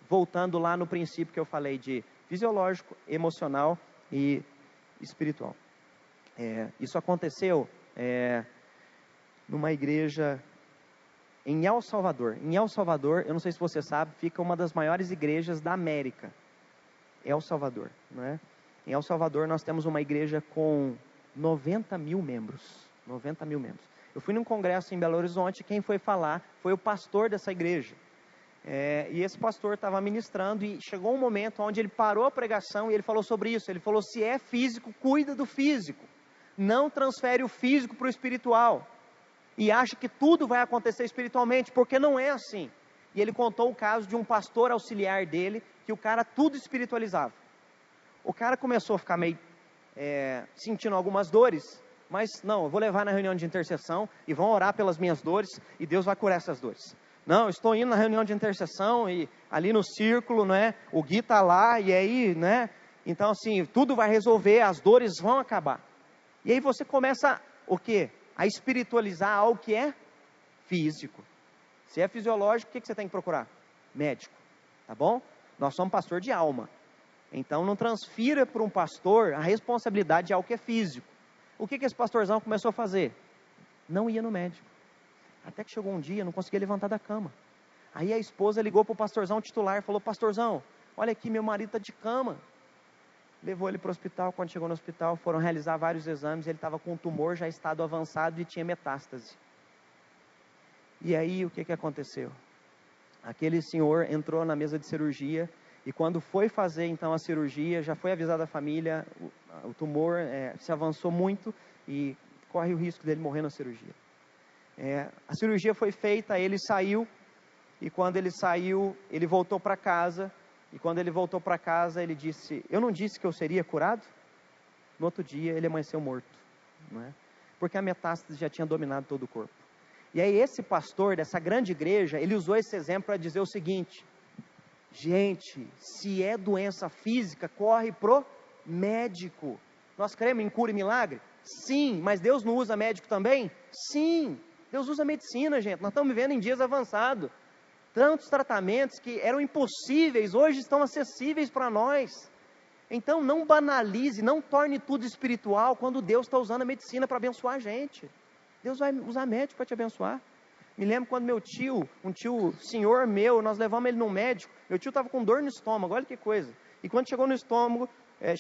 voltando lá no princípio que eu falei de fisiológico, emocional e espiritual. Isso aconteceu numa igreja em El Salvador. Em El Salvador, eu não sei se você sabe, fica uma das maiores igrejas da América. El Salvador, né? Em El Salvador nós temos uma igreja com 90 mil membros. 90 mil membros. Eu fui num congresso em Belo Horizonte, quem foi falar foi o pastor dessa igreja. E esse pastor estava ministrando e chegou um momento onde ele parou a pregação e ele falou sobre isso. Ele falou, se é físico, cuida do físico. não transfere o físico para o espiritual e acha que tudo vai acontecer espiritualmente, porque não é assim. E ele contou o caso de um pastor auxiliar dele, que o cara tudo espiritualizava. O cara começou a ficar meio sentindo algumas dores, mas não, eu vou levar na reunião de intercessão e vão orar pelas minhas dores e Deus vai curar essas dores. Não, estou indo na reunião de intercessão e ali no círculo, né, o Gui está lá e aí, né, então assim, tudo vai resolver, as dores vão acabar. E aí você começa o quê? A espiritualizar algo que é físico. Se é fisiológico, o que você tem que procurar? Médico, tá bom? Nós somos pastor de alma. Então não transfira para um pastor a responsabilidade de algo que é físico. O que esse pastorzão começou a fazer? Não ia no médico. Até que chegou um dia, não conseguia levantar da cama. Aí a esposa ligou para o pastorzão titular e falou: pastorzão, olha aqui, meu marido está de cama. Levou ele para o hospital. Quando chegou no hospital, foram realizar vários exames. Ele estava com um tumor já em estado avançado e tinha metástase. E aí o que aconteceu? Aquele senhor entrou na mesa de cirurgia e quando foi fazer então a cirurgia, já foi avisada a família, o tumor se avançou muito e corre o risco dele morrer na cirurgia. A cirurgia foi feita, ele saiu e quando ele saiu, ele voltou para casa e quando ele voltou para casa, ele disse: eu não disse que eu seria curado? No outro dia ele amanheceu morto, não é? Porque a metástase já tinha dominado todo o corpo. E aí esse pastor dessa grande igreja, ele usou esse exemplo para dizer o seguinte: gente, se é doença física, corre pro médico. Nós cremos em cura e milagre? Sim, mas Deus não usa médico também? Sim, Deus usa medicina, gente. Nós estamos vivendo em dias avançados. Tantos tratamentos que eram impossíveis, hoje estão acessíveis para nós. Então não banalize, não torne tudo espiritual quando Deus está usando a medicina para abençoar a gente. Deus vai usar médico para te abençoar. Me lembro quando meu tio, um tio senhor meu, nós levamos ele no médico. Meu tio estava com dor no estômago, olha que coisa. E quando chegou no estômago,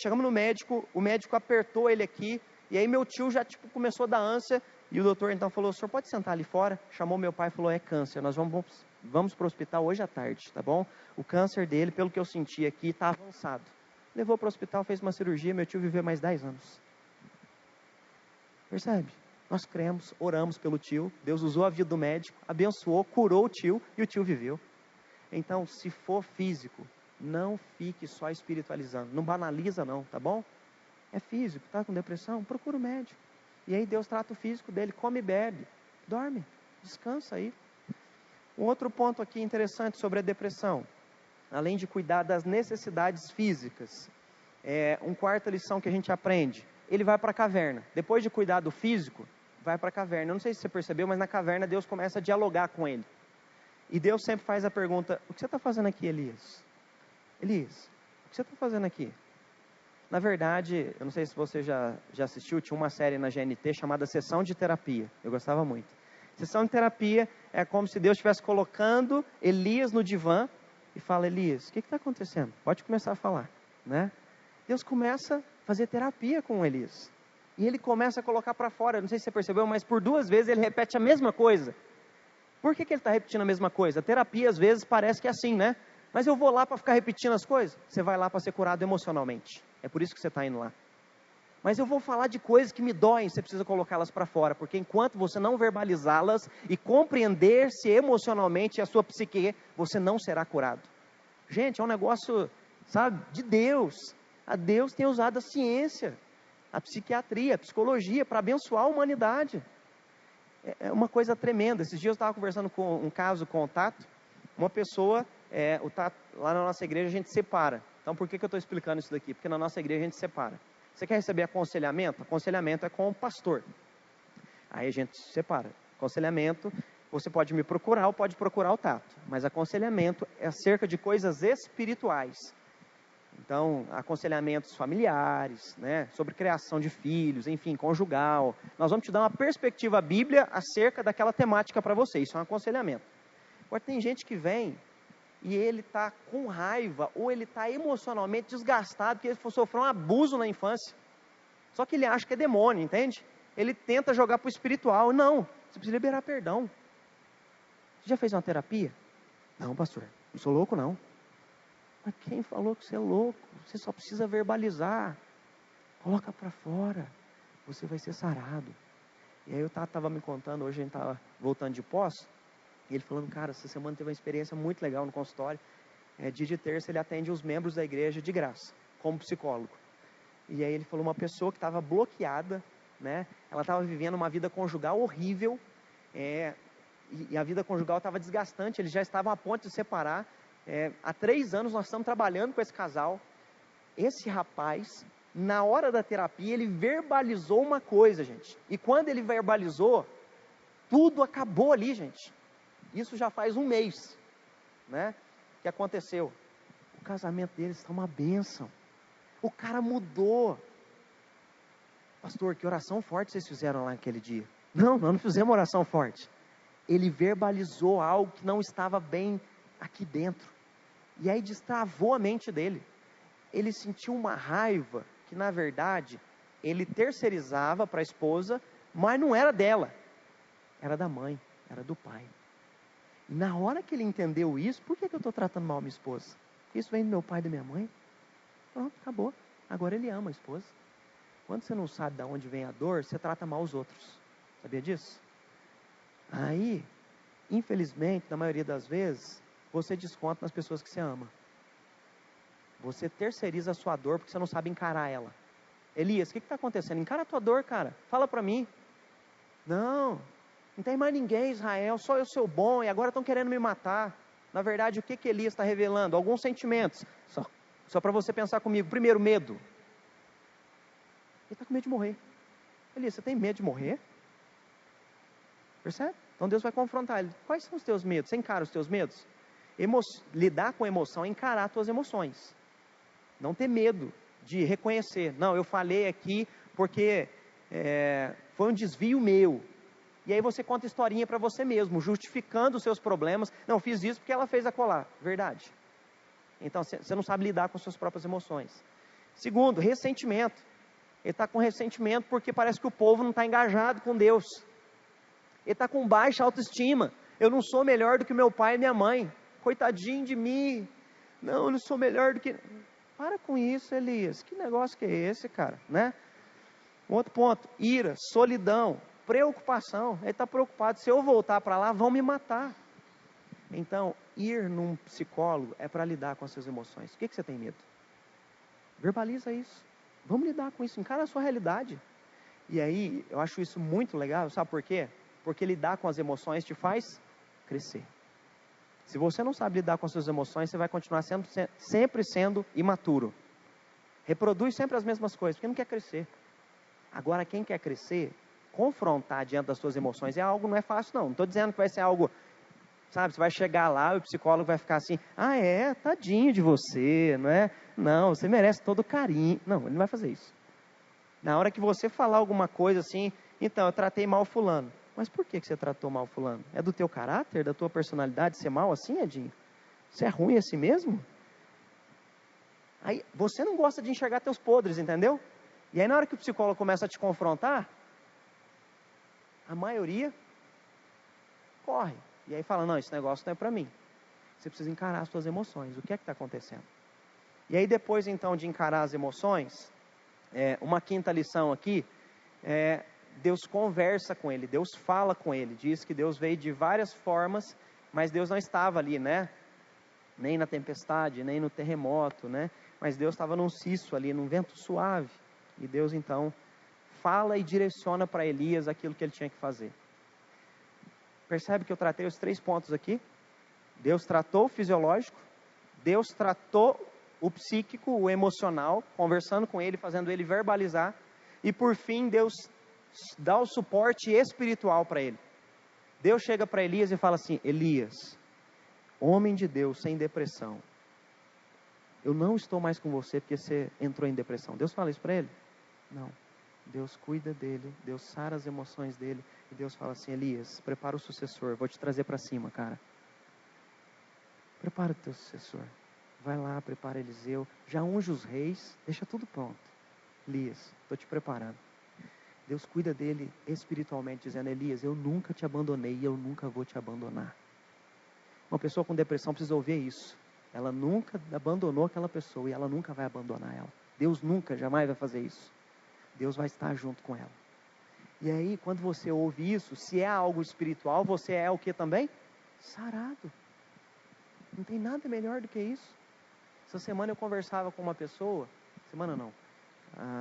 chegamos no médico, o médico apertou ele aqui. E aí meu tio já começou a dar ânsia. E o doutor então falou: o senhor pode sentar ali fora? Chamou meu pai e falou: é câncer, nós vamos para o hospital hoje à tarde, tá bom? O câncer dele, pelo que eu senti aqui, está avançado. Levou para o hospital, fez uma cirurgia, meu tio viveu mais 10 anos. Percebe? Nós cremos, oramos pelo tio, Deus usou a vida do médico, abençoou, curou o tio e o tio viveu. Então, se for físico, não fique só espiritualizando, não banaliza não, tá bom? É físico, tá com depressão? Procura o médico. E aí Deus trata o físico dele, come e bebe, dorme, descansa aí. Um outro ponto aqui interessante sobre a depressão, além de cuidar das necessidades físicas, uma quarta lição que a gente aprende: ele vai para a caverna. Depois de cuidar do físico, vai para a caverna. Eu não sei se você percebeu, mas na caverna Deus começa a dialogar com ele. E Deus sempre faz a pergunta: o que você está fazendo aqui, Elias? Elias, o que você está fazendo aqui? Na verdade, eu não sei se você já assistiu, tinha uma série na GNT chamada Sessão de Terapia. Eu gostava muito. Sessão de terapia é como se Deus estivesse colocando Elias no divã e fala: Elias, o que está acontecendo? Pode começar a falar, né? Deus começa a fazer terapia com Elias. E ele começa a colocar para fora. Não sei se você percebeu, mas por 2 vezes ele repete a mesma coisa. Por que ele está repetindo a mesma coisa? A terapia às vezes parece que é assim, né? Mas eu vou lá para ficar repetindo as coisas? Você vai lá para ser curado emocionalmente. É por isso que você está indo lá. Mas eu vou falar de coisas que me doem, você precisa colocá-las para fora. Porque enquanto você não verbalizá-las e compreender-se emocionalmente a sua psique, você não será curado. Gente, é um negócio, sabe, de Deus. A Deus tem usado a ciência, a psiquiatria, a psicologia para abençoar a humanidade. É uma coisa tremenda. Esses dias eu estava conversando com um caso com o Tato. Uma pessoa, o Tato, lá na nossa igreja a gente separa. Então por que eu estou explicando isso daqui? Porque na nossa igreja a gente separa. Você quer receber aconselhamento? Aconselhamento é com o pastor. Aí a gente separa. Aconselhamento, você pode me procurar ou pode procurar o Tato. Mas aconselhamento é acerca de coisas espirituais. Então, aconselhamentos familiares, né, sobre criação de filhos, enfim, conjugal. Nós vamos te dar uma perspectiva bíblica acerca daquela temática para você. Isso é um aconselhamento. Agora, tem gente que vem e ele está com raiva ou ele está emocionalmente desgastado porque ele sofreu um abuso na infância. Só que ele acha que é demônio, entende? Ele tenta jogar para o espiritual. Não, você precisa liberar perdão. Você já fez uma terapia? Não, pastor, não sou louco não. Mas quem falou que você é louco? Você só precisa verbalizar. Coloca para fora. você vai ser sarado. E aí eu estava me contando, hoje a gente estava voltando de pós, e ele falando, cara, essa semana teve uma experiência muito legal no consultório. Dia de terça ele atende os membros da igreja de graça, como psicólogo. E aí ele falou, uma pessoa que estava bloqueada, né? Ela estava vivendo uma vida conjugal horrível, e a vida conjugal estava desgastante, eles já estavam a ponto de separar. Há 3 anos nós estamos trabalhando com esse casal. Esse rapaz, na hora da terapia, ele verbalizou uma coisa, gente. E quando ele verbalizou, tudo acabou ali, gente. Isso já faz 1 mês, né? Que aconteceu. O casamento deles está uma bênção. O cara mudou. Pastor, que oração forte vocês fizeram lá naquele dia? Não, nós não fizemos oração forte. Ele verbalizou algo que não estava bem aqui dentro. E aí destravou a mente dele. Ele sentiu uma raiva que, na verdade, ele terceirizava para a esposa, mas não era dela. Era da mãe, era do pai. E na hora que ele entendeu isso, por que eu estou tratando mal a minha esposa? Porque isso vem do meu pai e da minha mãe? Pronto, acabou. Agora ele ama a esposa. Quando você não sabe de onde vem a dor, você trata mal os outros. Sabia disso? Aí, infelizmente, na maioria das vezes, você desconta nas pessoas que você ama. Você terceiriza a sua dor porque você não sabe encarar ela. Elias, o que está acontecendo? Encara a tua dor, cara. Fala para mim. Não tem mais ninguém, Israel, só eu sou bom e agora estão querendo me matar. Na verdade, o que Elias está revelando? Alguns sentimentos. Só para você pensar comigo. Primeiro, medo. Ele está com medo de morrer. Elias, você tem medo de morrer? Percebe? Então Deus vai confrontar ele. Quais são os teus medos? Você encara os teus medos? Lidar com emoção é encarar as tuas emoções. Não ter medo de reconhecer. Não, eu falei aqui porque foi um desvio meu. E aí você conta historinha para você mesmo, justificando os seus problemas. Não, fiz isso porque ela fez acolá. Verdade. Então você não sabe lidar com suas próprias emoções. Segundo, ressentimento. Ele está com ressentimento porque parece que o povo não está engajado com Deus. Ele está com baixa autoestima. Eu não sou melhor do que meu pai e minha mãe. Coitadinho de mim. Não, eu não sou melhor do que... Para com isso, Elias. Que negócio que é esse, cara? Né? Outro ponto. Ira, solidão, preocupação. Ele está preocupado. Se eu voltar para lá, vão me matar. Então, ir num psicólogo é para lidar com as suas emoções. O que você tem medo? Verbaliza isso. Vamos lidar com isso. Encara a sua realidade. E aí, eu acho isso muito legal. Sabe por quê? Porque lidar com as emoções te faz crescer. Se você não sabe lidar com as suas emoções, você vai continuar sempre sendo imaturo. Reproduz sempre as mesmas coisas, porque não quer crescer. Agora, quem quer crescer, confrontar diante das suas emoções não é fácil não. Não estou dizendo que vai ser algo, sabe, você vai chegar lá e o psicólogo vai ficar assim, tadinho de você, não é? Não, você merece todo o carinho. Não, ele não vai fazer isso. Na hora que você falar alguma coisa assim, então, eu tratei mal fulano. Mas por que você tratou mal fulano? É do teu caráter, da tua personalidade ser mal assim, Edinho? Você é ruim assim mesmo? Aí, você não gosta de enxergar teus podres, entendeu? E aí na hora que o psicólogo começa a te confrontar, a maioria corre. E aí fala, não, esse negócio não é para mim. Você precisa encarar as suas emoções. O que é que está acontecendo? E aí depois então de encarar as emoções, uma quinta lição aqui, Deus conversa com ele, Deus fala com ele. Diz que Deus veio de várias formas, mas Deus não estava ali, né? Nem na tempestade, nem no terremoto, né? Mas Deus estava num cisto ali, num vento suave. E Deus então fala e direciona para Elias aquilo que ele tinha que fazer. Percebe que eu tratei os 3 pontos aqui? Deus tratou o fisiológico, Deus tratou o psíquico, o emocional, conversando com ele, fazendo ele verbalizar. E por fim, Deus dá o suporte espiritual para ele. Deus chega para Elias e fala assim, Elias, homem de Deus, sem depressão, eu não estou mais com você porque você entrou em depressão. Deus fala isso para ele? Não. Deus cuida dele, Deus sara as emoções dele, e Deus fala assim, Elias, prepara o sucessor, vou te trazer para cima, cara. Prepara o teu sucessor. Vai lá, prepara Eliseu, já unge os reis, deixa tudo pronto. Elias, estou te preparando. Deus cuida dele espiritualmente, dizendo, Elias, eu nunca te abandonei e eu nunca vou te abandonar. Uma pessoa com depressão precisa ouvir isso. Ela nunca abandonou aquela pessoa e ela nunca vai abandonar ela. Deus nunca, jamais vai fazer isso. Deus vai estar junto com ela. E aí, quando você ouve isso, se é algo espiritual, você é o que também? Sarado. Não tem nada melhor do que isso. Essa semana eu conversava com uma pessoa, semana não,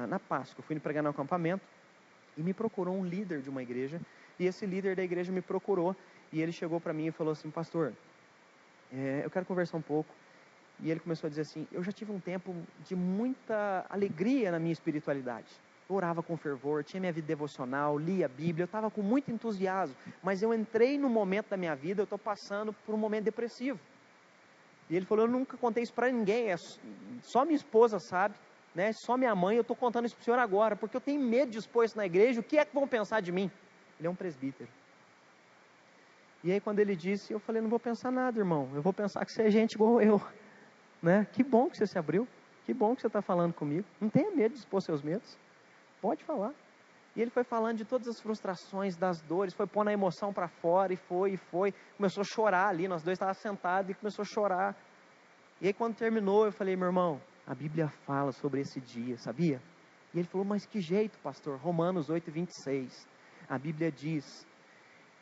na Páscoa, eu fui pregar no acampamento, e me procurou um líder de uma igreja, e esse líder da igreja me procurou, e ele chegou para mim e falou assim, pastor, eu quero conversar um pouco. E ele começou a dizer assim, eu já tive um tempo de muita alegria na minha espiritualidade. Eu orava com fervor, tinha minha vida devocional, lia a Bíblia, eu estava com muito entusiasmo. Mas eu entrei num momento da minha vida, eu estou passando por um momento depressivo. E ele falou, eu nunca contei isso para ninguém, só minha esposa sabe, né? Só minha mãe, eu estou contando isso para o senhor agora, porque eu tenho medo de expor isso na igreja, o que é que vão pensar de mim? Ele é um presbítero. E aí quando ele disse, eu falei, não vou pensar nada, irmão, eu vou pensar que você é gente igual eu. Né? Que bom que você se abriu, que bom que você está falando comigo, não tenha medo de expor seus medos, pode falar. E ele foi falando de todas as frustrações, das dores, foi pondo a emoção para fora, e foi, começou a chorar ali, nós dois estávamos sentados, e começou a chorar. E aí quando terminou, eu falei, meu irmão, a Bíblia fala sobre esse dia, sabia? E ele falou, mas que jeito, pastor? Romanos 8:26, a Bíblia diz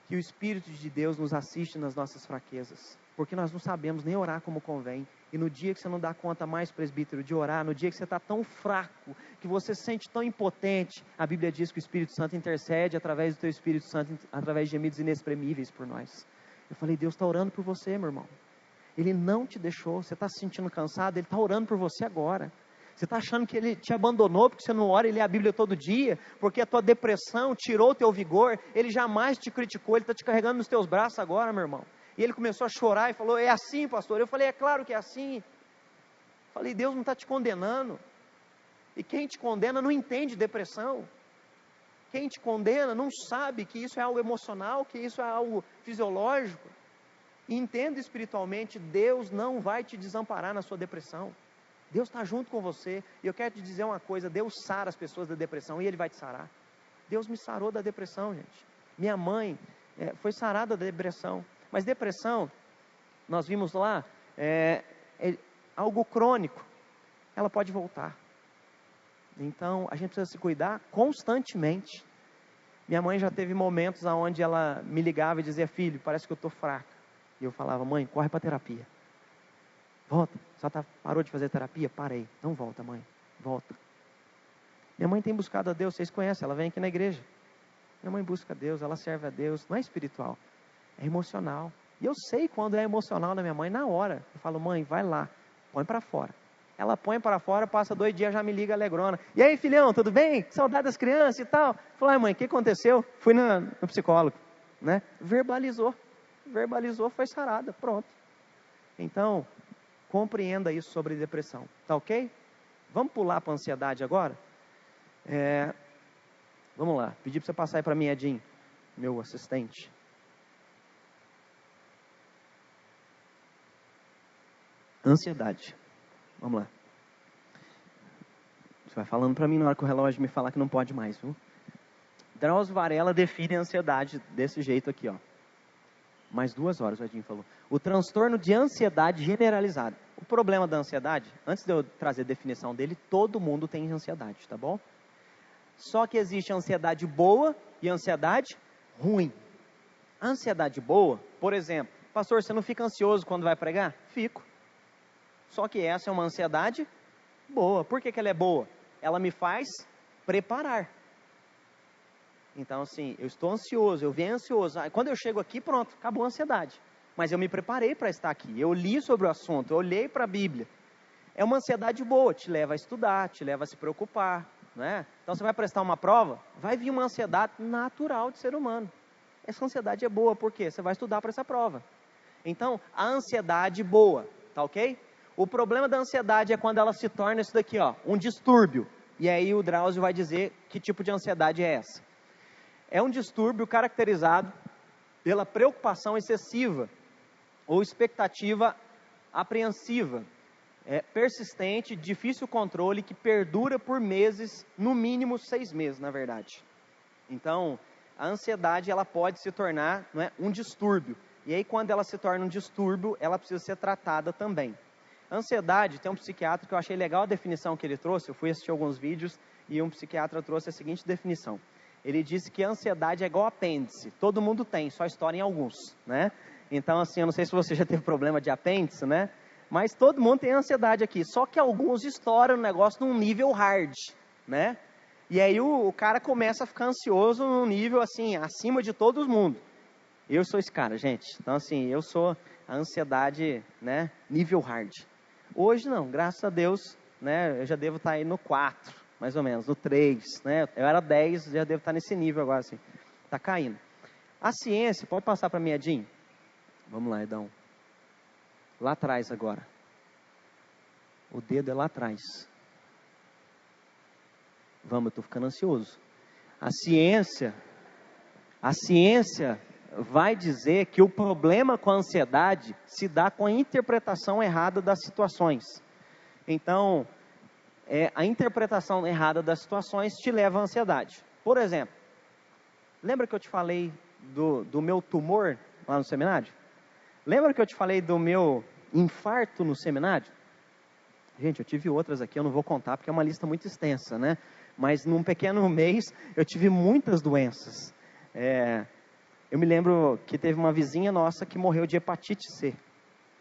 que o Espírito de Deus nos assiste nas nossas fraquezas, porque nós não sabemos nem orar como convém. E no dia que você não dá conta mais, presbítero, de orar, no dia que você está tão fraco, que você se sente tão impotente, a Bíblia diz que o Espírito Santo intercede através do teu Espírito Santo, através de gemidos inexprimíveis por nós. Eu falei, Deus está orando por você, meu irmão. Ele não te deixou, você está se sentindo cansado, Ele está orando por você agora. Você está achando que Ele te abandonou porque você não ora e lê a Bíblia todo dia, porque a tua depressão tirou o teu vigor, Ele jamais te criticou, Ele está te carregando nos teus braços agora, meu irmão. E ele começou a chorar e falou, é assim, pastor? Eu falei, é claro que é assim. Falei, Deus não está te condenando. E quem te condena não entende depressão. Quem te condena não sabe que isso é algo emocional, que isso é algo fisiológico. E entenda espiritualmente, Deus não vai te desamparar na sua depressão. Deus está junto com você. E eu quero te dizer uma coisa, Deus sara as pessoas da depressão e Ele vai te sarar. Deus me sarou da depressão, gente. Minha mãe foi sarada da depressão. Mas depressão, nós vimos lá, é algo crônico, ela pode voltar. Então, a gente precisa se cuidar constantemente. Minha mãe já teve momentos onde ela me ligava e dizia, filho, parece que eu estou fraca. E eu falava, mãe, corre para terapia. Volta, parou de fazer terapia? Parei. Não volta, mãe, volta. Minha mãe tem buscado a Deus, vocês conhecem, ela vem aqui na igreja. Minha mãe busca a Deus, ela serve a Deus, não é espiritual. É emocional. E eu sei quando é emocional da minha mãe, na hora. Eu falo, mãe, vai lá, põe para fora. Ela põe para fora, passa 2 dias, já me liga alegrona. E aí, filhão, tudo bem? Saudade das crianças e tal. Falei, mãe, o que aconteceu? Fui no psicólogo, né? Verbalizou, foi sarada, pronto. Então, compreenda isso sobre depressão, tá ok? Vamos pular para a ansiedade agora? Vamos lá, pedi para você passar aí para mim, Edinho, meu assistente. Ansiedade. Vamos lá. Você vai falando para mim na hora que o relógio me falar que não pode mais, viu? Drauzio Varela define a ansiedade desse jeito aqui, ó. Mais 2 horas, o Edinho falou. O transtorno de ansiedade generalizada. O problema da ansiedade, antes de eu trazer a definição dele, todo mundo tem ansiedade, tá bom? Só que existe a ansiedade boa e a ansiedade ruim. A ansiedade boa, por exemplo, pastor, você não fica ansioso quando vai pregar? Fico. Só que essa é uma ansiedade boa. Por que ela é boa? Ela me faz preparar. Então, assim, eu estou ansioso, eu venho ansioso. Quando eu chego aqui, pronto, acabou a ansiedade. Mas eu me preparei para estar aqui. Eu li sobre o assunto, eu olhei para a Bíblia. É uma ansiedade boa, te leva a estudar, te leva a se preocupar, né? Então, você vai prestar uma prova, vai vir uma ansiedade natural de ser humano. Essa ansiedade é boa, por quê? Você vai estudar para essa prova. Então, a ansiedade boa, tá ok? O problema da ansiedade é quando ela se torna isso daqui, ó, um distúrbio. E aí o Drauzio vai dizer que tipo de ansiedade é essa. É um distúrbio caracterizado pela preocupação excessiva ou expectativa apreensiva, persistente, difícil controle, que perdura por meses, no mínimo 6 meses, na verdade. Então, a ansiedade ela pode se tornar, não é, um distúrbio. E aí, quando ela se torna um distúrbio, ela precisa ser tratada também. Ansiedade, tem um psiquiatra que eu achei legal a definição que ele trouxe, eu fui assistir alguns vídeos e um psiquiatra trouxe a seguinte definição. Ele disse que a ansiedade é igual apêndice, todo mundo tem, só estoura em alguns, né? Então, assim, eu não sei se você já teve problema de apêndice, né? Mas todo mundo tem ansiedade aqui, só que alguns estouram o negócio num nível hard, né? E aí o cara começa a ficar ansioso num nível, assim, acima de todo mundo. Eu sou esse cara, gente. Então, assim, eu sou a ansiedade, né, nível hard. Hoje não, graças a Deus, né, eu já devo estar aí no 4, mais ou menos, no 3, né? Eu era 10, já devo estar nesse nível agora, assim. Tá caindo. A ciência, pode passar para mim, Edinho? Vamos lá, Edão. Lá atrás agora. O dedo é lá atrás. Vamos, eu estou ficando ansioso. A ciência vai dizer que o problema com a ansiedade se dá com a interpretação errada das situações. Então, a interpretação errada das situações te leva à ansiedade. Por exemplo, lembra que eu te falei do meu tumor lá no seminário? Lembra que eu te falei do meu infarto no seminário? Gente, eu tive outras aqui, eu não vou contar porque é uma lista muito extensa, né? Mas num pequeno mês eu tive muitas doenças. Eu me lembro que teve uma vizinha nossa que morreu de hepatite C,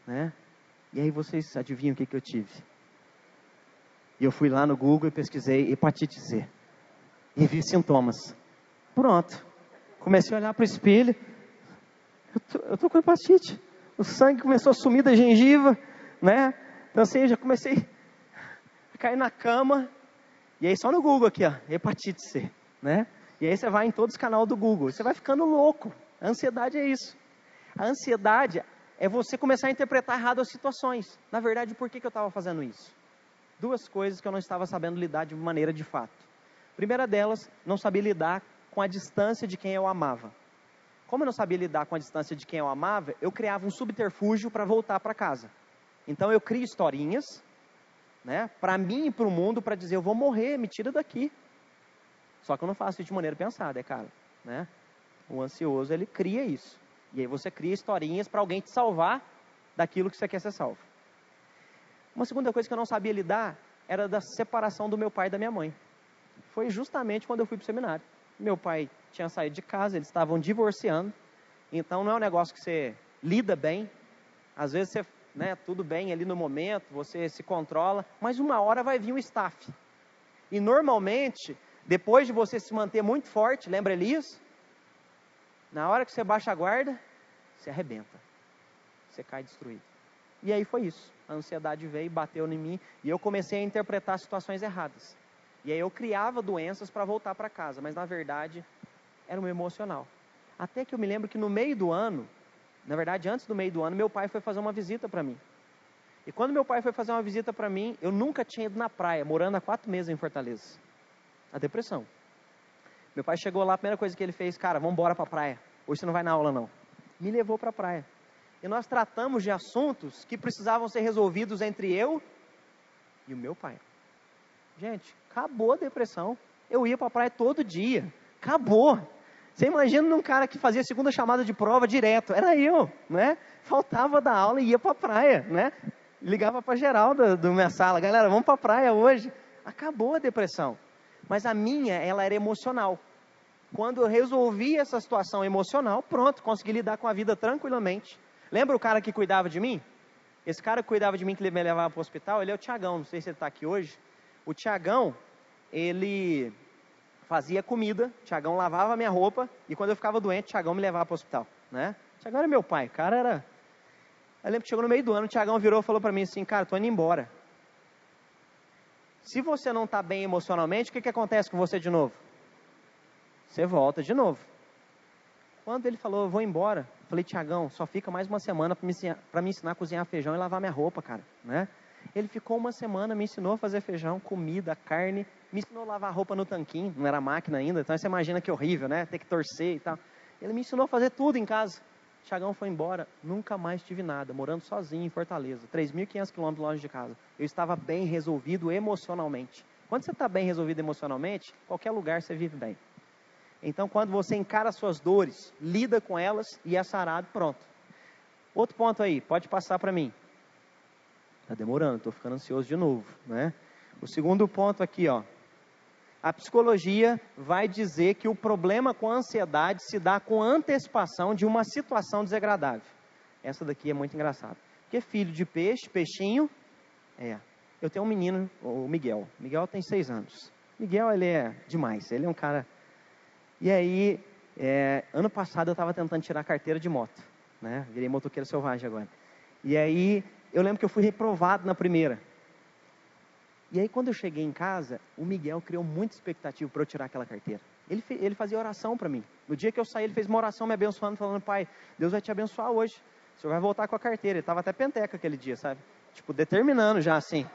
né? E aí vocês adivinham o que eu tive? E eu fui lá no Google e pesquisei hepatite C. E vi sintomas. Pronto. Comecei a olhar para o espelho. Eu tô com hepatite. O sangue começou a sumir da gengiva, né? Então assim, eu já comecei a cair na cama. E aí só no Google aqui, ó, hepatite C, né? E aí você vai em todos os canais do Google. Você vai ficando louco. A ansiedade é isso. A ansiedade é você começar a interpretar errado as situações. Na verdade, por que eu estava fazendo isso? Duas coisas que eu não estava sabendo lidar de maneira de fato. Primeira delas, não sabia lidar com a distância de quem eu amava. Como eu não sabia lidar com a distância de quem eu amava, eu criava um subterfúgio para voltar para casa. Então eu crio historinhas, né, para mim e para o mundo, para dizer, eu vou morrer, me tira daqui. Só que eu não faço isso de maneira pensada, é claro, né? O ansioso, ele cria isso. E aí você cria historinhas para alguém te salvar daquilo que você quer ser salvo. Uma segunda coisa que eu não sabia lidar era da separação do meu pai e da minha mãe. Foi justamente quando eu fui para o seminário. Meu pai tinha saído de casa, eles estavam divorciando. Então não é um negócio que você lida bem. Às vezes você, né, tudo bem ali no momento, você se controla, mas uma hora vai vir o staff. E normalmente, depois de você se manter muito forte, lembra Elias? Na hora que você baixa a guarda, você arrebenta. Você cai destruído. E aí foi isso. A ansiedade veio, bateu em mim, e eu comecei a interpretar situações erradas. E aí eu criava doenças para voltar para casa, mas na verdade era um emocional. Até que eu me lembro que no meio do ano, na verdade antes do meio do ano, meu pai foi fazer uma visita para mim. E quando meu pai foi fazer uma visita para mim, eu nunca tinha ido na praia, morando há 4 meses em Fortaleza. A depressão. Meu pai chegou lá, a primeira coisa que ele fez, cara, vamos embora para a praia. Hoje você não vai na aula não. Me levou para a praia. E nós tratamos de assuntos que precisavam ser resolvidos entre eu e o meu pai. Gente, acabou a depressão. Eu ia para a praia todo dia. Acabou. Você imagina um cara que fazia segunda chamada de prova direto. Era eu, né? Faltava da aula e ia para a praia, né? Ligava para geral da minha sala. Galera, vamos para a praia hoje. Acabou a depressão. Mas a minha, ela era emocional. Quando eu resolvi essa situação emocional, pronto, consegui lidar com a vida tranquilamente. Lembra o cara que cuidava de mim? Esse cara que cuidava de mim, que me levava para o hospital, ele é o Tiagão, não sei se ele está aqui hoje. O Tiagão, ele fazia comida, o Tiagão lavava a minha roupa, e quando eu ficava doente, o Tiagão me levava para o hospital, né? O Tiagão era meu pai, o cara era... Eu lembro que chegou no meio do ano, o Tiagão virou e falou para mim assim, cara, tô indo embora. Se você não está bem emocionalmente, o que acontece com você de novo? Você volta de novo. Quando ele falou, eu vou embora, eu falei, Tiagão, só fica mais uma semana para me ensinar a cozinhar feijão e lavar minha roupa, cara, né? Ele ficou uma semana, me ensinou a fazer feijão, comida, carne, me ensinou a lavar roupa no tanquinho, não era máquina ainda, então você imagina que horrível, né? Ter que torcer e tal. Ele me ensinou a fazer tudo em casa. Tiagão foi embora, nunca mais tive nada, morando sozinho em Fortaleza, 3.500 quilômetros longe de casa. Eu estava bem resolvido emocionalmente. Quando você está bem resolvido emocionalmente, qualquer lugar você vive bem. Então, quando você encara as suas dores, lida com elas e é sarado, pronto. Outro ponto aí, pode passar para mim. Está demorando, estou ficando ansioso de novo, né? O segundo ponto aqui, ó. A psicologia vai dizer que o problema com a ansiedade se dá com antecipação de uma situação desagradável. Essa daqui é muito engraçada. Porque filho de peixe, peixinho, eu tenho um menino, o Miguel. Miguel tem 6 anos. Miguel, ele é demais, ele é um cara... E aí, ano passado eu estava tentando tirar a carteira de moto, né? Virei motoqueiro selvagem agora. E aí, eu lembro que eu fui reprovado na primeira. E aí, quando eu cheguei em casa, o Miguel criou muita expectativa para eu tirar aquela carteira. Ele fazia oração para mim. No dia que eu saí, ele fez uma oração me abençoando, falando: pai, Deus vai te abençoar hoje. O senhor vai voltar com a carteira. Ele estava até penteca aquele dia, sabe? Tipo, determinando já assim.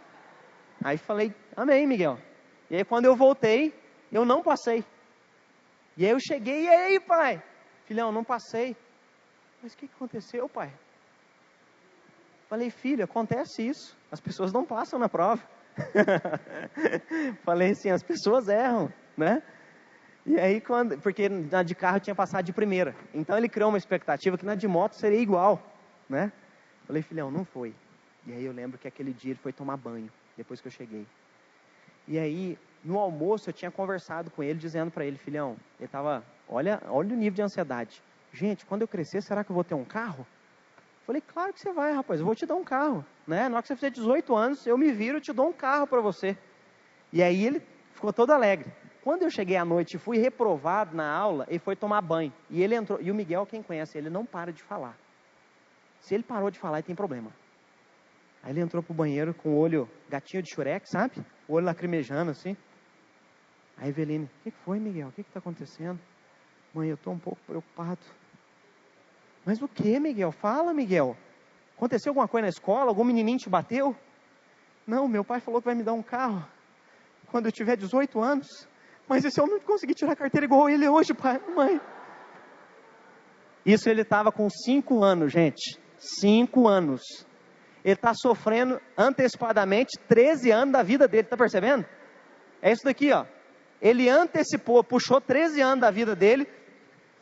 Aí falei: amém, Miguel. E aí, quando eu voltei, eu não passei. E aí eu cheguei: e aí, pai? Filhão, não passei. Mas o que aconteceu, pai? Falei: filho, acontece isso. As pessoas não passam na prova. Falei assim, as pessoas erram, né? E aí, porque na de carro tinha passado de primeira. Então ele criou uma expectativa que na de moto seria igual, né? Falei: filhão, não foi. E aí eu lembro que aquele dia ele foi tomar banho, depois que eu cheguei. E aí, no almoço, eu tinha conversado com ele, dizendo para ele: filhão, ele tava, olha o nível de ansiedade. Gente, quando eu crescer, será que eu vou ter um carro? Falei: claro que você vai, rapaz, eu vou te dar um carro, né? Na hora que você fizer 18 anos, eu me viro, eu te dou um carro para você. E aí ele ficou todo alegre. Quando eu cheguei à noite e fui reprovado na aula, ele foi tomar banho. E ele entrou, e o Miguel, quem conhece, ele não para de falar. Se ele parou de falar, ele tem problema. Aí ele entrou pro banheiro com o olho gatinho de Shrek, sabe? O olho lacrimejando assim. Aí Eveline: o que foi, Miguel? O que está acontecendo? Mãe, eu estou um pouco preocupado. Mas o que, Miguel? Fala, Miguel. Aconteceu alguma coisa na escola? Algum menininho te bateu? Não, meu pai falou que vai me dar um carro quando eu tiver 18 anos. Mas e se eu não conseguir tirar a carteira igual ele hoje, pai, mãe? Isso ele estava com 5 anos, gente. 5 anos. Ele está sofrendo antecipadamente 13 anos da vida dele, está percebendo? É isso daqui, ó. Ele antecipou, puxou 13 anos da vida dele.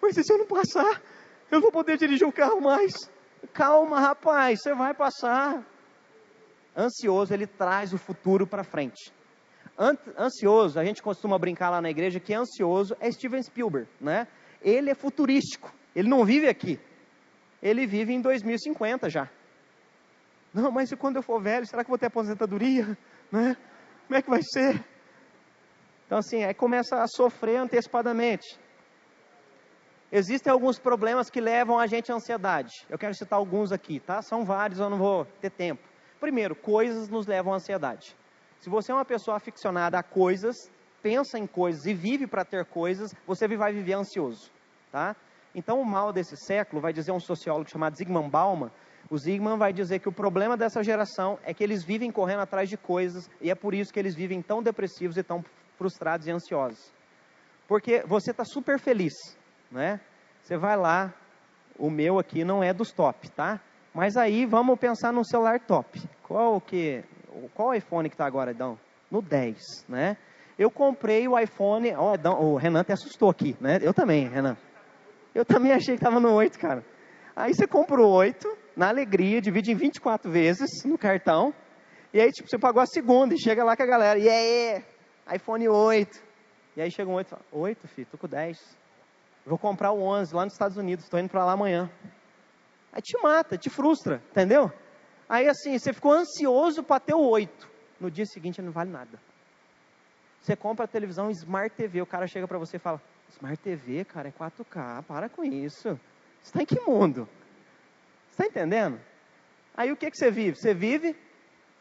Mas e se eu não passar? Eu não vou poder dirigir um carro mais. Calma, rapaz, você vai passar. Ansioso, ele traz o futuro para frente. Ansioso, a gente costuma brincar lá na igreja que ansioso é Steven Spielberg, né? Ele é futurístico, ele não vive aqui. Ele vive em 2050 já. Não, mas e quando eu for velho, será que eu vou ter aposentadoria? Né? Como é que vai ser? Então assim, aí começa a sofrer antecipadamente. Existem alguns problemas que levam a gente à ansiedade. Eu quero citar alguns aqui, tá? São vários, eu não vou ter tempo. Primeiro, coisas nos levam à ansiedade. Se você é uma pessoa aficionada a coisas, pensa em coisas e vive para ter coisas, você vai viver ansioso, tá? Então o mal desse século, vai dizer um sociólogo chamado Zygmunt Bauman, o Zygmunt vai dizer que o problema dessa geração é que eles vivem correndo atrás de coisas e é por isso que eles vivem tão depressivos e tão frustrados e ansiosos. Porque você está super feliz, né? Você vai lá, o meu aqui não é dos top, tá? Mas aí vamos pensar num celular top. Qual iPhone que está agora, Edão? No 10, né? Eu comprei o iPhone, o Renan até assustou aqui, né? Eu também, Renan. Eu também achei que estava no 8, cara. Aí você compra o 8, na alegria, divide em 24 vezes no cartão. E aí, tipo, você pagou a segunda e chega lá com a galera. E aí, iPhone 8. E aí chega um 8 e fala: 8, filho, tô com 10. Vou comprar o 11 lá nos Estados Unidos, estou indo para lá amanhã. Aí te mata, te frustra, entendeu? Aí assim, você ficou ansioso para ter o 8. No dia seguinte não vale nada. Você compra a televisão Smart TV, o cara chega para você e fala: Smart TV, cara, é 4K, para com isso. Você está em que mundo? Você está entendendo? Aí o que você vive? Você vive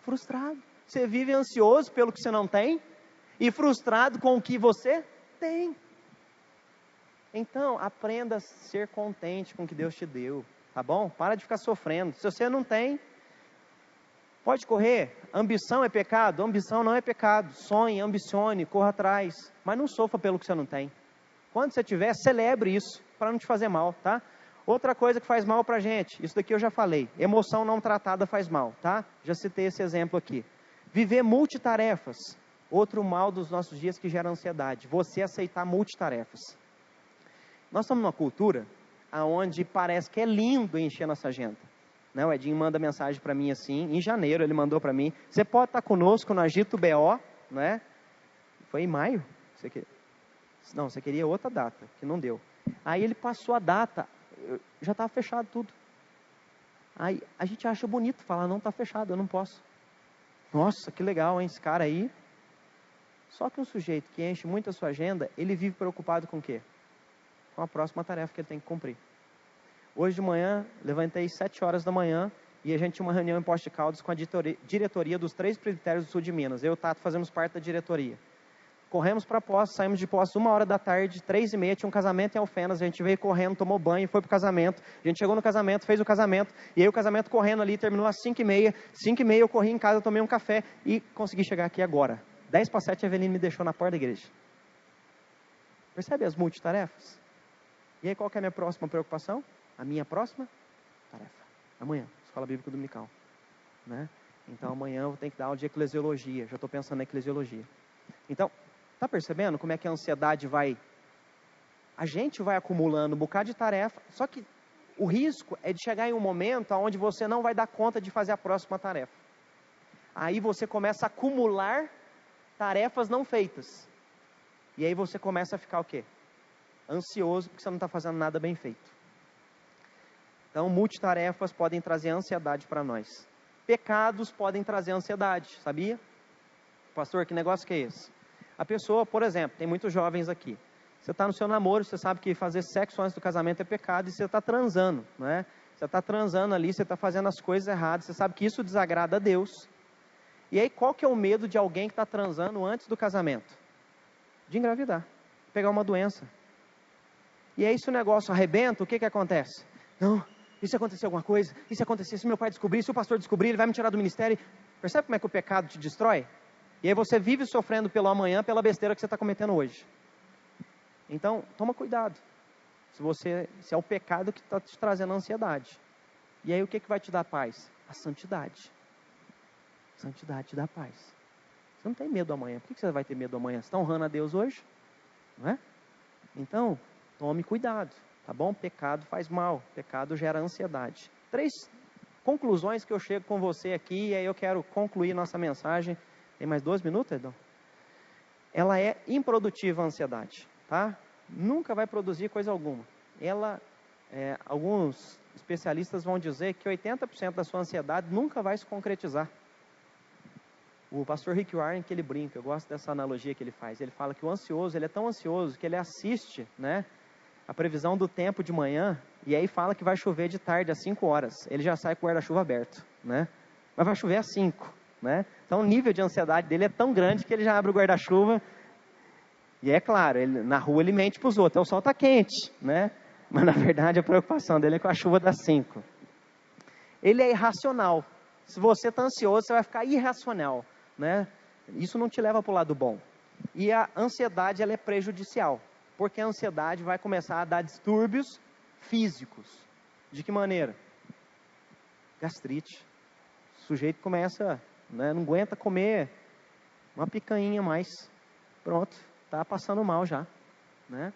frustrado. Você vive ansioso pelo que você não tem e frustrado com o que você tem. Então, aprenda a ser contente com o que Deus te deu, tá bom? Para de ficar sofrendo. Se você não tem, pode correr. Ambição é pecado? Ambição não é pecado. Sonhe, ambicione, corra atrás. Mas não sofra pelo que você não tem. Quando você tiver, celebre isso, para não te fazer mal, tá? Outra coisa que faz mal pra gente, isso daqui eu já falei. Emoção não tratada faz mal, tá? Já citei esse exemplo aqui. Viver multitarefas. Outro mal dos nossos dias que gera ansiedade. Você aceitar multitarefas. Nós estamos numa cultura onde parece que é lindo encher nossa agenda. né? O Edinho manda mensagem para mim assim, em janeiro ele mandou para mim, você pode estar conosco no Agito BO, né? Foi em maio? Não, você queria outra data, que não deu. Aí ele passou a data, já estava fechado tudo. Aí a gente acha bonito falar, não está fechado, eu não posso. Nossa, que legal, hein, esse cara aí. Só que um sujeito que enche muito a sua agenda, ele vive preocupado com o quê? Com a próxima tarefa que ele tem que cumprir. Hoje de manhã, levantei 7 horas da manhã e a gente tinha uma reunião em Poste de Caldas com a diretoria dos 3 presbitérios do sul de Minas. Eu e o Tato fazemos parte da diretoria. Corremos para Poços, saímos de Poços 1h da tarde, 3h30, tinha um casamento em Alfenas, a gente veio correndo, tomou banho, foi pro casamento, a gente chegou no casamento, fez o casamento, e aí o casamento correndo ali, terminou às 5h30, 5h30 eu corri em casa, tomei um café e consegui chegar aqui agora. 6:50 a Eveline me deixou na porta da igreja. Percebe as multitarefas? E aí qual que é a minha próxima preocupação? A minha próxima tarefa. Amanhã, Escola Bíblica Dominical. Né? Então amanhã eu vou ter que dar aula de eclesiologia, já estou pensando na eclesiologia. Então, está percebendo como é que a ansiedade vai... A gente vai acumulando um bocado de tarefa, só que o risco é de chegar em um momento onde você não vai dar conta de fazer a próxima tarefa. Aí você começa a acumular tarefas não feitas. E aí você começa a ficar o quê? Ansioso, porque você não está fazendo nada bem feito. Então, multitarefas podem trazer ansiedade para nós. Pecados podem trazer ansiedade, sabia? Pastor, que negócio que é esse? A pessoa, por exemplo, tem muitos jovens aqui. Você está no seu namoro, você sabe que fazer sexo antes do casamento é pecado e você está transando, não é? Você está transando ali, você está fazendo as coisas erradas, você sabe que isso desagrada a Deus. E aí, qual que é o medo de alguém que está transando antes do casamento? De engravidar, pegar uma doença. E aí, se o negócio arrebenta, o que que acontece? Não, e se acontecer alguma coisa? E se acontecer, se meu pai descobrir, se o pastor descobrir, ele vai me tirar do ministério? Percebe como é que o pecado te destrói? E aí você vive sofrendo pelo amanhã, pela besteira que você está cometendo hoje. Então, toma cuidado. Se é o pecado que está te trazendo ansiedade. E aí, o que que vai te dar paz? A santidade. Santidade te dá paz. Você não tem medo do amanhã. Por que você vai ter medo do amanhã? Você está honrando a Deus hoje? Não é? Então, tome cuidado. Tá bom? Pecado faz mal. Pecado gera ansiedade. 3 conclusões que eu chego com você aqui. E aí eu quero concluir nossa mensagem. Tem mais 2 minutos, Edão? Ela é improdutiva, a ansiedade. Tá? Nunca vai produzir coisa alguma. Alguns especialistas vão dizer que 80% da sua ansiedade nunca vai se concretizar. O pastor Rick Warren, que ele brinca, eu gosto dessa analogia que ele faz. Ele fala que o ansioso, ele é tão ansioso que ele assiste, né, a previsão do tempo de manhã e aí fala que vai chover de tarde às 5 horas. Ele já sai com o guarda-chuva aberto, né? Mas vai chover às 5, né? Então o nível de ansiedade dele é tão grande que ele já abre o guarda-chuva. E é claro, na rua ele mente para os outros, o sol está quente, né? Mas na verdade a preocupação dele é com a chuva das 5. Ele é irracional. Se você está ansioso, você vai ficar irracional, né? Isso não te leva para o lado bom. E a ansiedade, ela é prejudicial, porque a ansiedade vai começar a dar distúrbios físicos. De que maneira? Gastrite. O sujeito começa, né, não aguenta comer uma picanha mais. Pronto, está passando mal já, né?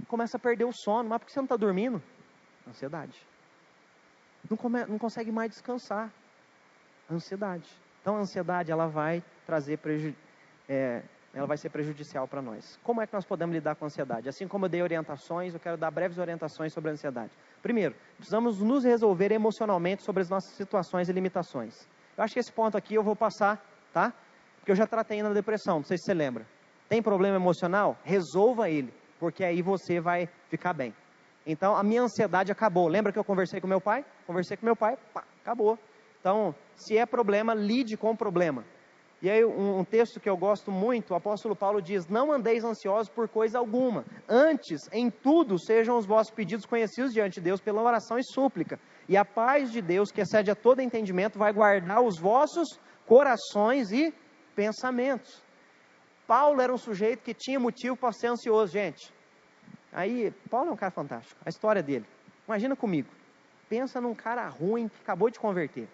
Começa a perder o sono, mas por que você não está dormindo? Ansiedade. Não consegue mais descansar. Ansiedade. Então a ansiedade, ela vai trazer ela vai ser prejudicial para nós. Como é que nós podemos lidar com a ansiedade? Assim como eu dei orientações, eu quero dar breves orientações sobre a ansiedade. Primeiro, precisamos nos resolver emocionalmente sobre as nossas situações e limitações. Eu acho que esse ponto aqui eu vou passar, tá? Porque eu já tratei na depressão, não sei se você lembra. Tem problema emocional? Resolva ele, porque aí você vai ficar bem. Então, a minha ansiedade acabou. Lembra que eu conversei com meu pai? Conversei com meu pai, pá, acabou. Então, se é problema, lide com o problema. E aí, um texto que eu gosto muito, o apóstolo Paulo diz: não andeis ansiosos por coisa alguma. Antes, em tudo, sejam os vossos pedidos conhecidos diante de Deus pela oração e súplica. E a paz de Deus, que excede a todo entendimento, vai guardar os vossos corações e pensamentos. Paulo era um sujeito que tinha motivo para ser ansioso, gente. Aí, Paulo é um cara fantástico. A história dele. Imagina comigo. Pensa num cara ruim que acabou de converter.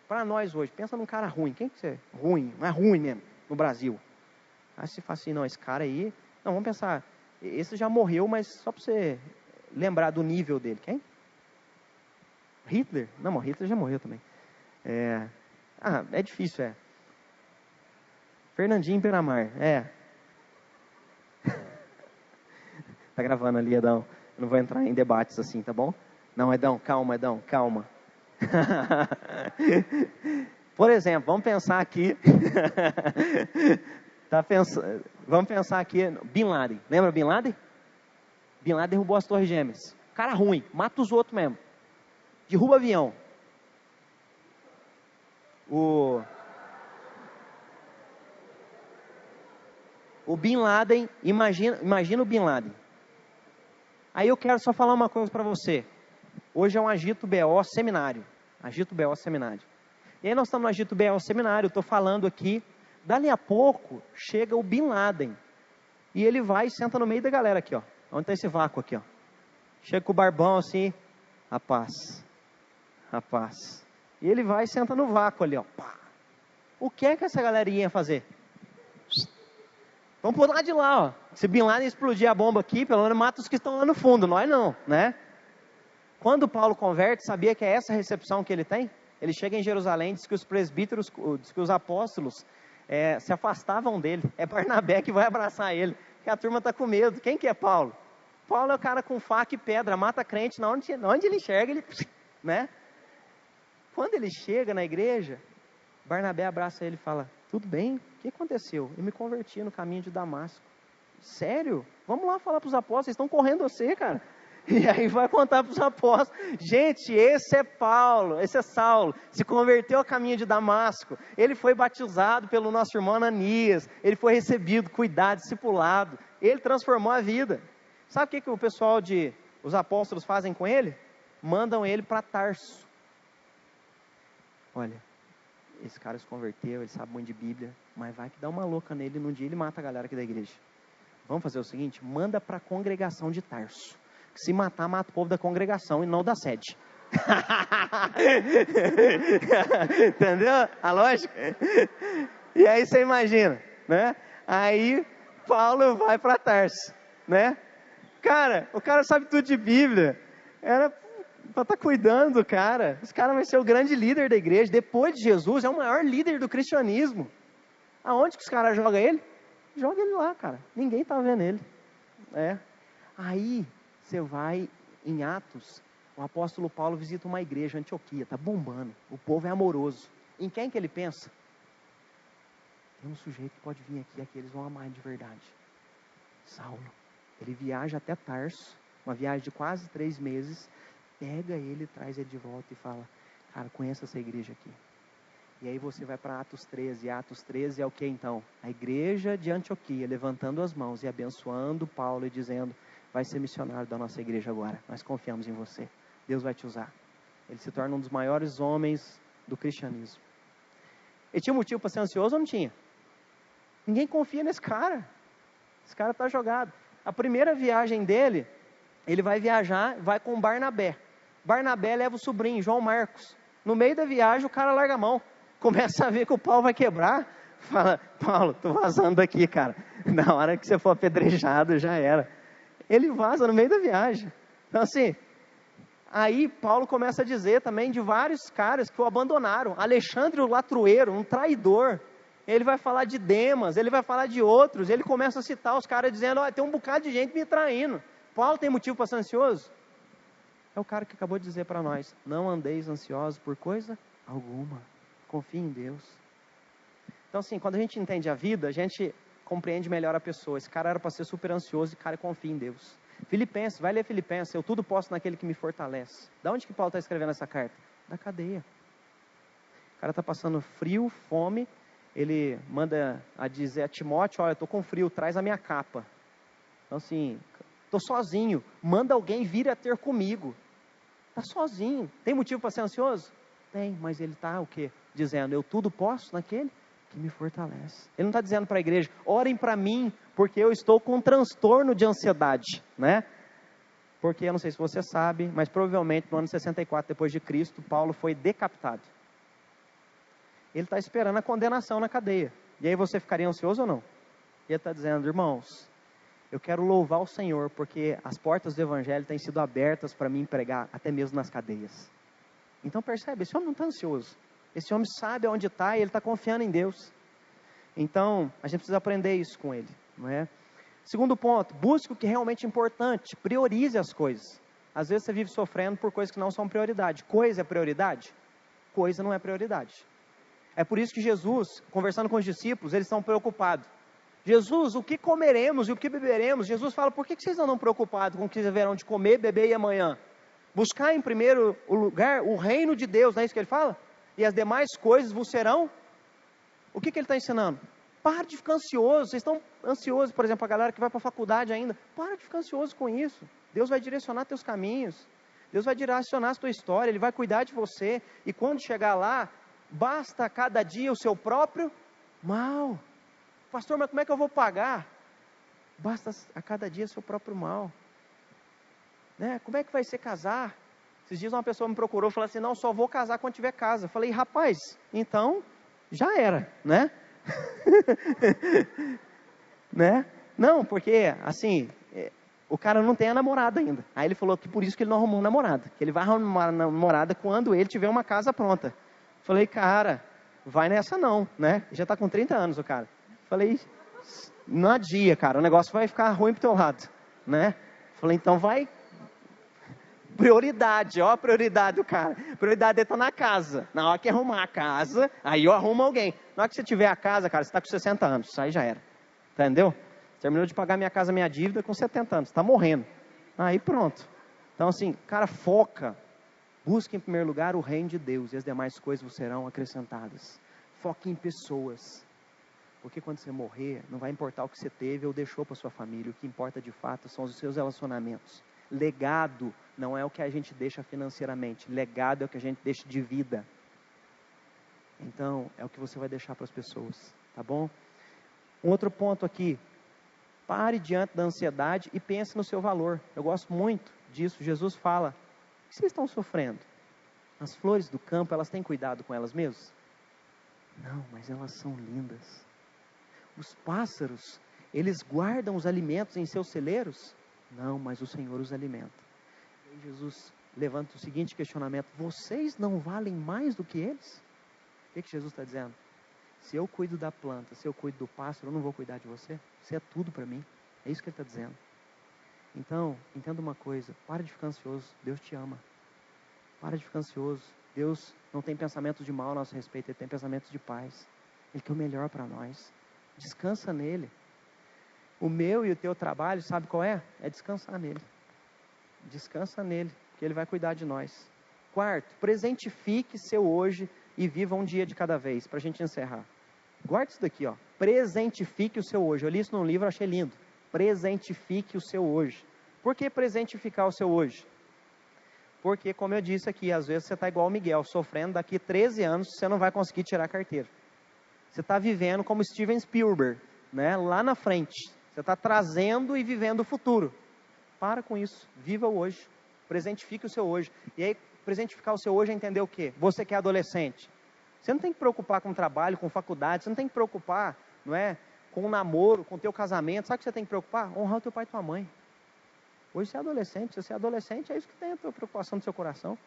Para nós hoje, pensa num cara ruim. Quem que você é? Ruim, não é ruim mesmo, no Brasil. Aí você fala assim, não, esse cara aí... Não, vamos pensar, esse já morreu, mas só para você lembrar do nível dele. Quem? Hitler? Não, mas Hitler já morreu também. É difícil, Fernandinho Beiramar, Tá gravando ali, Edão. Eu não vou entrar em debates assim, tá bom? Não, Edão, calma. Por exemplo, vamos pensar aqui. Vamos pensar aqui, Bin Laden. Lembra Bin Laden? Bin Laden derrubou as Torres Gêmeas. Cara ruim, mata os outros mesmo. Derruba avião. O Bin Laden, imagina o Bin Laden. Aí eu quero só falar uma coisa para você. Hoje é um Agito BO Seminário. Agito BO Seminário. E aí nós estamos no Agito BO Seminário, eu estou falando aqui. Dali a pouco, chega o Bin Laden. E ele vai e senta no meio da galera aqui, ó. Onde está esse vácuo aqui, ó. Chega com o barbão assim, a paz. E ele vai e senta no vácuo ali, ó. Pá. O que é que essa galerinha ia fazer? Vamos pular de lá, ó. Se Bin Laden explodir a bomba aqui, pelo menos mata os que estão lá no fundo, nós não, né? Quando Paulo converte, sabia que é essa recepção que ele tem? Ele chega em Jerusalém, diz que os presbíteros, diz que os apóstolos se afastavam dele. É Barnabé que vai abraçar ele, que a turma está com medo. Quem que é Paulo? Paulo é o cara com faca e pedra, mata crente, onde ele enxerga, ele, né? Quando ele chega na igreja, Barnabé abraça ele e fala, tudo bem? O que aconteceu? Eu me converti no caminho de Damasco. Sério? Vamos lá falar para os apóstolos, eles estão correndo você, cara. E aí vai contar para os apóstolos, gente, esse é Paulo, esse é Saulo, se converteu ao caminho de Damasco, ele foi batizado pelo nosso irmão Ananias, ele foi recebido, cuidado, discipulado, ele transformou a vida. Sabe o que o pessoal os apóstolos fazem com ele? Mandam ele para Tarso. Olha, esse cara se converteu, ele sabe muito de Bíblia, mas vai que dá uma louca nele, num dia ele mata a galera aqui da igreja. Vamos fazer o seguinte, manda para a congregação de Tarso. Se matar, mata o povo da congregação e não da sede. Entendeu a lógica? E aí você imagina, né? Aí Paulo vai para Tarso, né? Cara, o cara sabe tudo de Bíblia. Era para estar cuidando do cara. Esse cara vai ser o grande líder da igreja. Depois de Jesus, é o maior líder do cristianismo. Aonde que os caras jogam ele? Joga ele lá, cara. Ninguém tá vendo ele. Aí você vai em Atos, o apóstolo Paulo visita uma igreja, Antioquia, tá bombando, o povo é amoroso. Em quem que ele pensa? Tem um sujeito que pode vir aqui eles vão amar de verdade. Saulo. Ele viaja até Tarso, uma viagem de quase 3 meses, pega ele, traz ele de volta e fala, cara, conheça essa igreja aqui. E aí você vai para Atos 13, Atos 13 é o que então? A igreja de Antioquia, levantando as mãos e abençoando Paulo e dizendo, vai ser missionário da nossa igreja agora, nós confiamos em você, Deus vai te usar. Ele se torna um dos maiores homens do cristianismo. Ele tinha motivo para ser ansioso ou não tinha? Ninguém confia nesse cara, esse cara está jogado. A primeira viagem dele, ele vai viajar, vai com Barnabé. Barnabé leva o sobrinho, João Marcos. No meio da viagem o cara larga a mão, começa a ver que o pau vai quebrar, fala, Paulo, tô vazando daqui, cara, na hora que você for apedrejado já era. Ele vaza no meio da viagem. Então assim, aí Paulo começa a dizer também de vários caras que o abandonaram. Alexandre o Latrueiro, um traidor. Ele vai falar de Demas, ele vai falar de outros. Ele começa a citar os caras dizendo, tem um bocado de gente me traindo. Paulo tem motivo para ser ansioso? É o cara que acabou de dizer para nós, não andeis ansiosos por coisa alguma. Confie em Deus. Então assim, quando a gente entende a vida, a gente compreende melhor a pessoa. Esse cara era para ser super ansioso e cara confia em Deus. Filipenses, vai ler Filipenses, eu tudo posso naquele que me fortalece. Da onde que Paulo está escrevendo essa carta? Da cadeia. O cara está passando frio, fome, ele manda a dizer a Timóteo, olha, eu estou com frio, traz a minha capa. Então assim, estou sozinho, manda alguém vir a ter comigo. Está sozinho, tem motivo para ser ansioso? Tem, mas ele está o quê? Dizendo, eu tudo posso naquele que me fortalece. Ele não está dizendo para a igreja, orem para mim, porque eu estou com um transtorno de ansiedade, né? Porque, eu não sei se você sabe, mas provavelmente no ano 64 depois de Cristo, Paulo foi decapitado. Ele está esperando a condenação na cadeia. E aí você ficaria ansioso ou não? E ele está dizendo, irmãos, eu quero louvar o Senhor, porque as portas do Evangelho têm sido abertas para mim pregar, até mesmo nas cadeias. Então percebe, esse homem não está ansioso. Esse homem sabe aonde está e ele está confiando em Deus. Então, a gente precisa aprender isso com ele, não é? Segundo ponto, busque o que é realmente importante, priorize as coisas. Às vezes você vive sofrendo por coisas que não são prioridade. Coisa é prioridade? Coisa não é prioridade. É por isso que Jesus, conversando com os discípulos, eles estão preocupados. Jesus, o que comeremos e o que beberemos? Jesus fala, por que vocês não estão preocupados com o que vocês haverão de comer, beber e amanhã? Buscar em primeiro lugar o reino de Deus, não é isso que ele fala? E as demais coisas vos serão. O que ele está ensinando? Para de ficar ansioso. Vocês estão ansiosos, por exemplo, a galera que vai para a faculdade ainda. Para de ficar ansioso com isso. Deus vai direcionar teus caminhos. Deus vai direcionar a tua história. Ele vai cuidar de você. E quando chegar lá, basta a cada dia o seu próprio mal. Pastor, mas como é que eu vou pagar? Basta a cada dia o seu próprio mal. Né? Como é que vai ser casar? Esses dias uma pessoa me procurou e falou assim, não, só vou casar quando tiver casa. Eu falei, rapaz, então já era, né? Né? Não, porque assim, o cara não tem a namorada ainda. Aí ele falou que por isso que ele não arrumou namorada, que ele vai arrumar namorada quando ele tiver uma casa pronta. Falei, cara, vai nessa não, né? Já está com 30 anos o cara. Falei, não adia, cara, o negócio vai ficar ruim pro teu lado, né? Falei, então vai. Prioridade, ó a prioridade do cara. Prioridade é estar na casa. Na hora que arrumar a casa, aí eu arrumo alguém. Na hora que você tiver a casa, cara, você está com 60 anos, aí já era. Entendeu? Terminou de pagar minha casa, minha dívida com 70 anos, está morrendo. Aí pronto. Então assim, cara, foca. Busque em primeiro lugar o reino de Deus e as demais coisas vos serão acrescentadas. Foque em pessoas. Porque quando você morrer, não vai importar o que você teve ou deixou para sua família. O que importa de fato são os seus relacionamentos. Legado não é o que a gente deixa financeiramente. Legado é o que a gente deixa de vida. Então, é o que você vai deixar para as pessoas. Tá bom? Um outro ponto aqui. Pare diante da ansiedade e pense no seu valor. Eu gosto muito disso. Jesus fala, o que vocês estão sofrendo? As flores do campo, elas têm cuidado com elas mesmas? Não, mas elas são lindas. Os pássaros, eles guardam os alimentos em seus celeiros? Não, mas o Senhor os alimenta. E aí Jesus levanta o seguinte questionamento, vocês não valem mais do que eles? O que Jesus está dizendo? Se eu cuido da planta, se eu cuido do pássaro, eu não vou cuidar de você? Você é tudo para mim. É isso que ele está dizendo. Então, entenda uma coisa, para de ficar ansioso, Deus te ama. Para de ficar ansioso. Deus não tem pensamentos de mal a nosso respeito, Ele tem pensamentos de paz. Ele quer o melhor para nós. Descansa nele. O meu e o teu trabalho, sabe qual é? É descansar nele. Descansa nele, que Ele vai cuidar de nós. Quarto, presentifique seu hoje e viva um dia de cada vez, para a gente encerrar. Guarde isso daqui, ó. Presentifique o seu hoje. Eu li isso num livro, achei lindo. Presentifique o seu hoje. Por que presentificar o seu hoje? Porque, como eu disse aqui, às vezes você está igual o Miguel, sofrendo, daqui 13 anos você não vai conseguir tirar a carteira. Você está vivendo como Steven Spielberg, né? Lá na frente. Você está trazendo e vivendo o futuro. Para com isso. Viva o hoje. Presentifique o seu hoje. E aí, presentificar o seu hoje é entender o quê? Você que é adolescente. Você não tem que preocupar com trabalho, com faculdade. Você não tem que preocupar, não é? Com o namoro, com o teu casamento. Sabe o que você tem que preocupar? Honrar o teu pai e tua mãe. Hoje você é adolescente. Se você é adolescente, é isso que tem a tua preocupação no seu coração.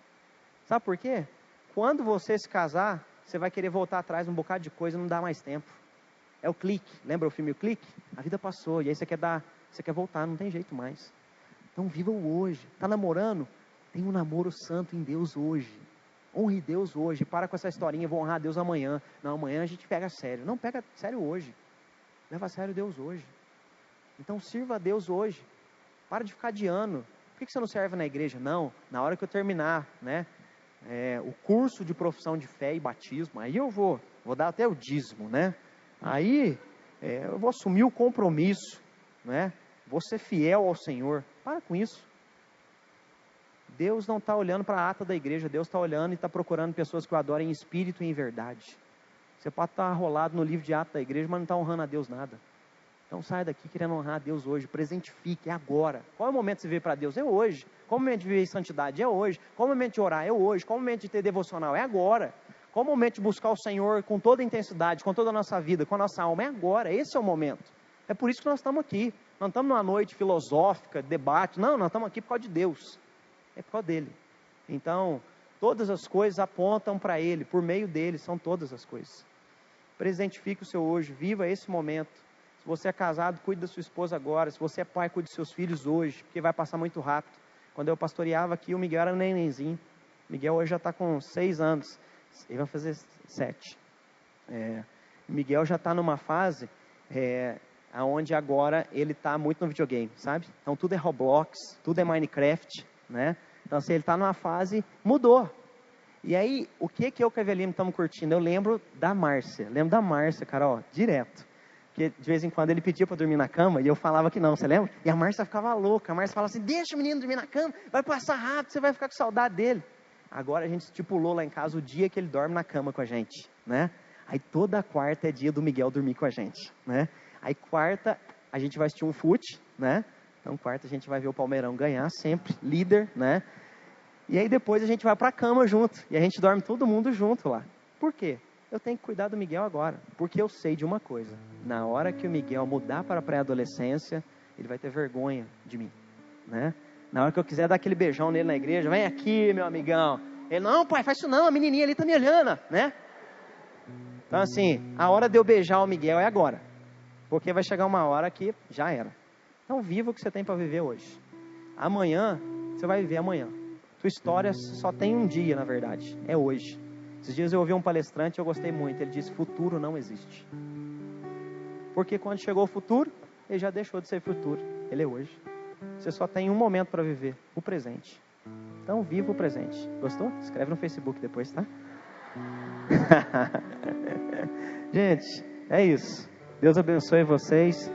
Sabe por quê? Quando você se casar, você vai querer voltar atrás um bocado de coisa, não dá mais tempo. É o clique. Lembra o filme O Clique? A vida passou. E aí você quer voltar, não tem jeito mais. Então viva o hoje. Está namorando? Tem um namoro santo em Deus hoje. Honre Deus hoje. Para com essa historinha, vou honrar Deus amanhã. Não, amanhã a gente pega a sério. Não, pega a sério hoje. Leva a sério Deus hoje. Então sirva a Deus hoje. Para de ficar adiando. Por que você não serve na igreja? Não, na hora que eu terminar, né? O curso de profissão de fé e batismo, aí eu vou dar até o dízimo, né? Aí eu vou assumir o compromisso, né? Vou ser fiel ao Senhor. Para com isso. Deus não está olhando para a ata da igreja, Deus está olhando e está procurando pessoas que o adorem em espírito e em verdade. Você pode estar rolado no livro de atos da igreja, mas não está honrando a Deus nada. Então saia daqui querendo honrar a Deus hoje, presentifique, é agora. Qual é o momento de se ver para Deus? É hoje. Qual é o momento de viver em santidade? É hoje. Qual é o momento de orar? É hoje. Qual é o momento de ter devocional? É agora. Qual é o momento de buscar o Senhor com toda a intensidade, com toda a nossa vida, com a nossa alma? É agora, esse é o momento. É por isso que nós estamos aqui. Não estamos numa noite filosófica, debate. Não, nós estamos aqui por causa de Deus. É por causa dele. Então, Todas as coisas apontam para Ele, por meio dele são todas as coisas. Presentifique o seu hoje, viva esse momento. Se você é casado, cuide da sua esposa agora. Se você é pai, cuide dos seus filhos hoje, porque vai passar muito rápido. Quando eu pastoreava aqui, o Miguel era um nenenzinho. O Miguel hoje já está com 6 anos, ele vai fazer 7. O Miguel já está numa fase onde agora ele está muito no videogame, sabe? Então tudo é Roblox, tudo é Minecraft, né? Então assim, ele está numa fase, mudou. E aí, o que eu e a Evelina estamos curtindo? Eu lembro da Márcia, cara, ó, direto. Porque de vez em quando ele pedia para dormir na cama e eu falava que não, você lembra? E a Márcia ficava louca, a Márcia falava assim, deixa o menino dormir na cama, vai passar rápido, você vai ficar com saudade dele. Agora a gente estipulou lá em casa o dia que ele dorme na cama com a gente, né? Aí toda quarta é dia do Miguel dormir com a gente, né? Aí quarta a gente vai assistir um fute, né? Então quarta a gente vai ver o Palmeirão ganhar sempre, líder, né? E aí depois a gente vai para a cama junto. E a gente dorme todo mundo junto lá. Por quê? Eu tenho que cuidar do Miguel agora. Porque eu sei de uma coisa. Na hora que o Miguel mudar para a pré-adolescência, ele vai ter vergonha de mim, né? Na hora que eu quiser dar aquele beijão nele na igreja, vem aqui, meu amigão. Ele, não, pai, faz isso não, a menininha ali tá me olhando, né? Então assim, a hora de eu beijar o Miguel é agora. Porque vai chegar uma hora que já era. Então viva o que você tem para viver hoje. Amanhã, você vai viver amanhã. Tua história só tem um dia, na verdade. É hoje. Esses dias eu ouvi um palestrante e eu gostei muito. Ele disse, futuro não existe. Porque quando chegou o futuro, ele já deixou de ser futuro. Ele é hoje. Você só tem um momento para viver. O presente. Então viva o presente. Gostou? Escreve no Facebook depois, tá? Gente, é isso. Deus abençoe vocês.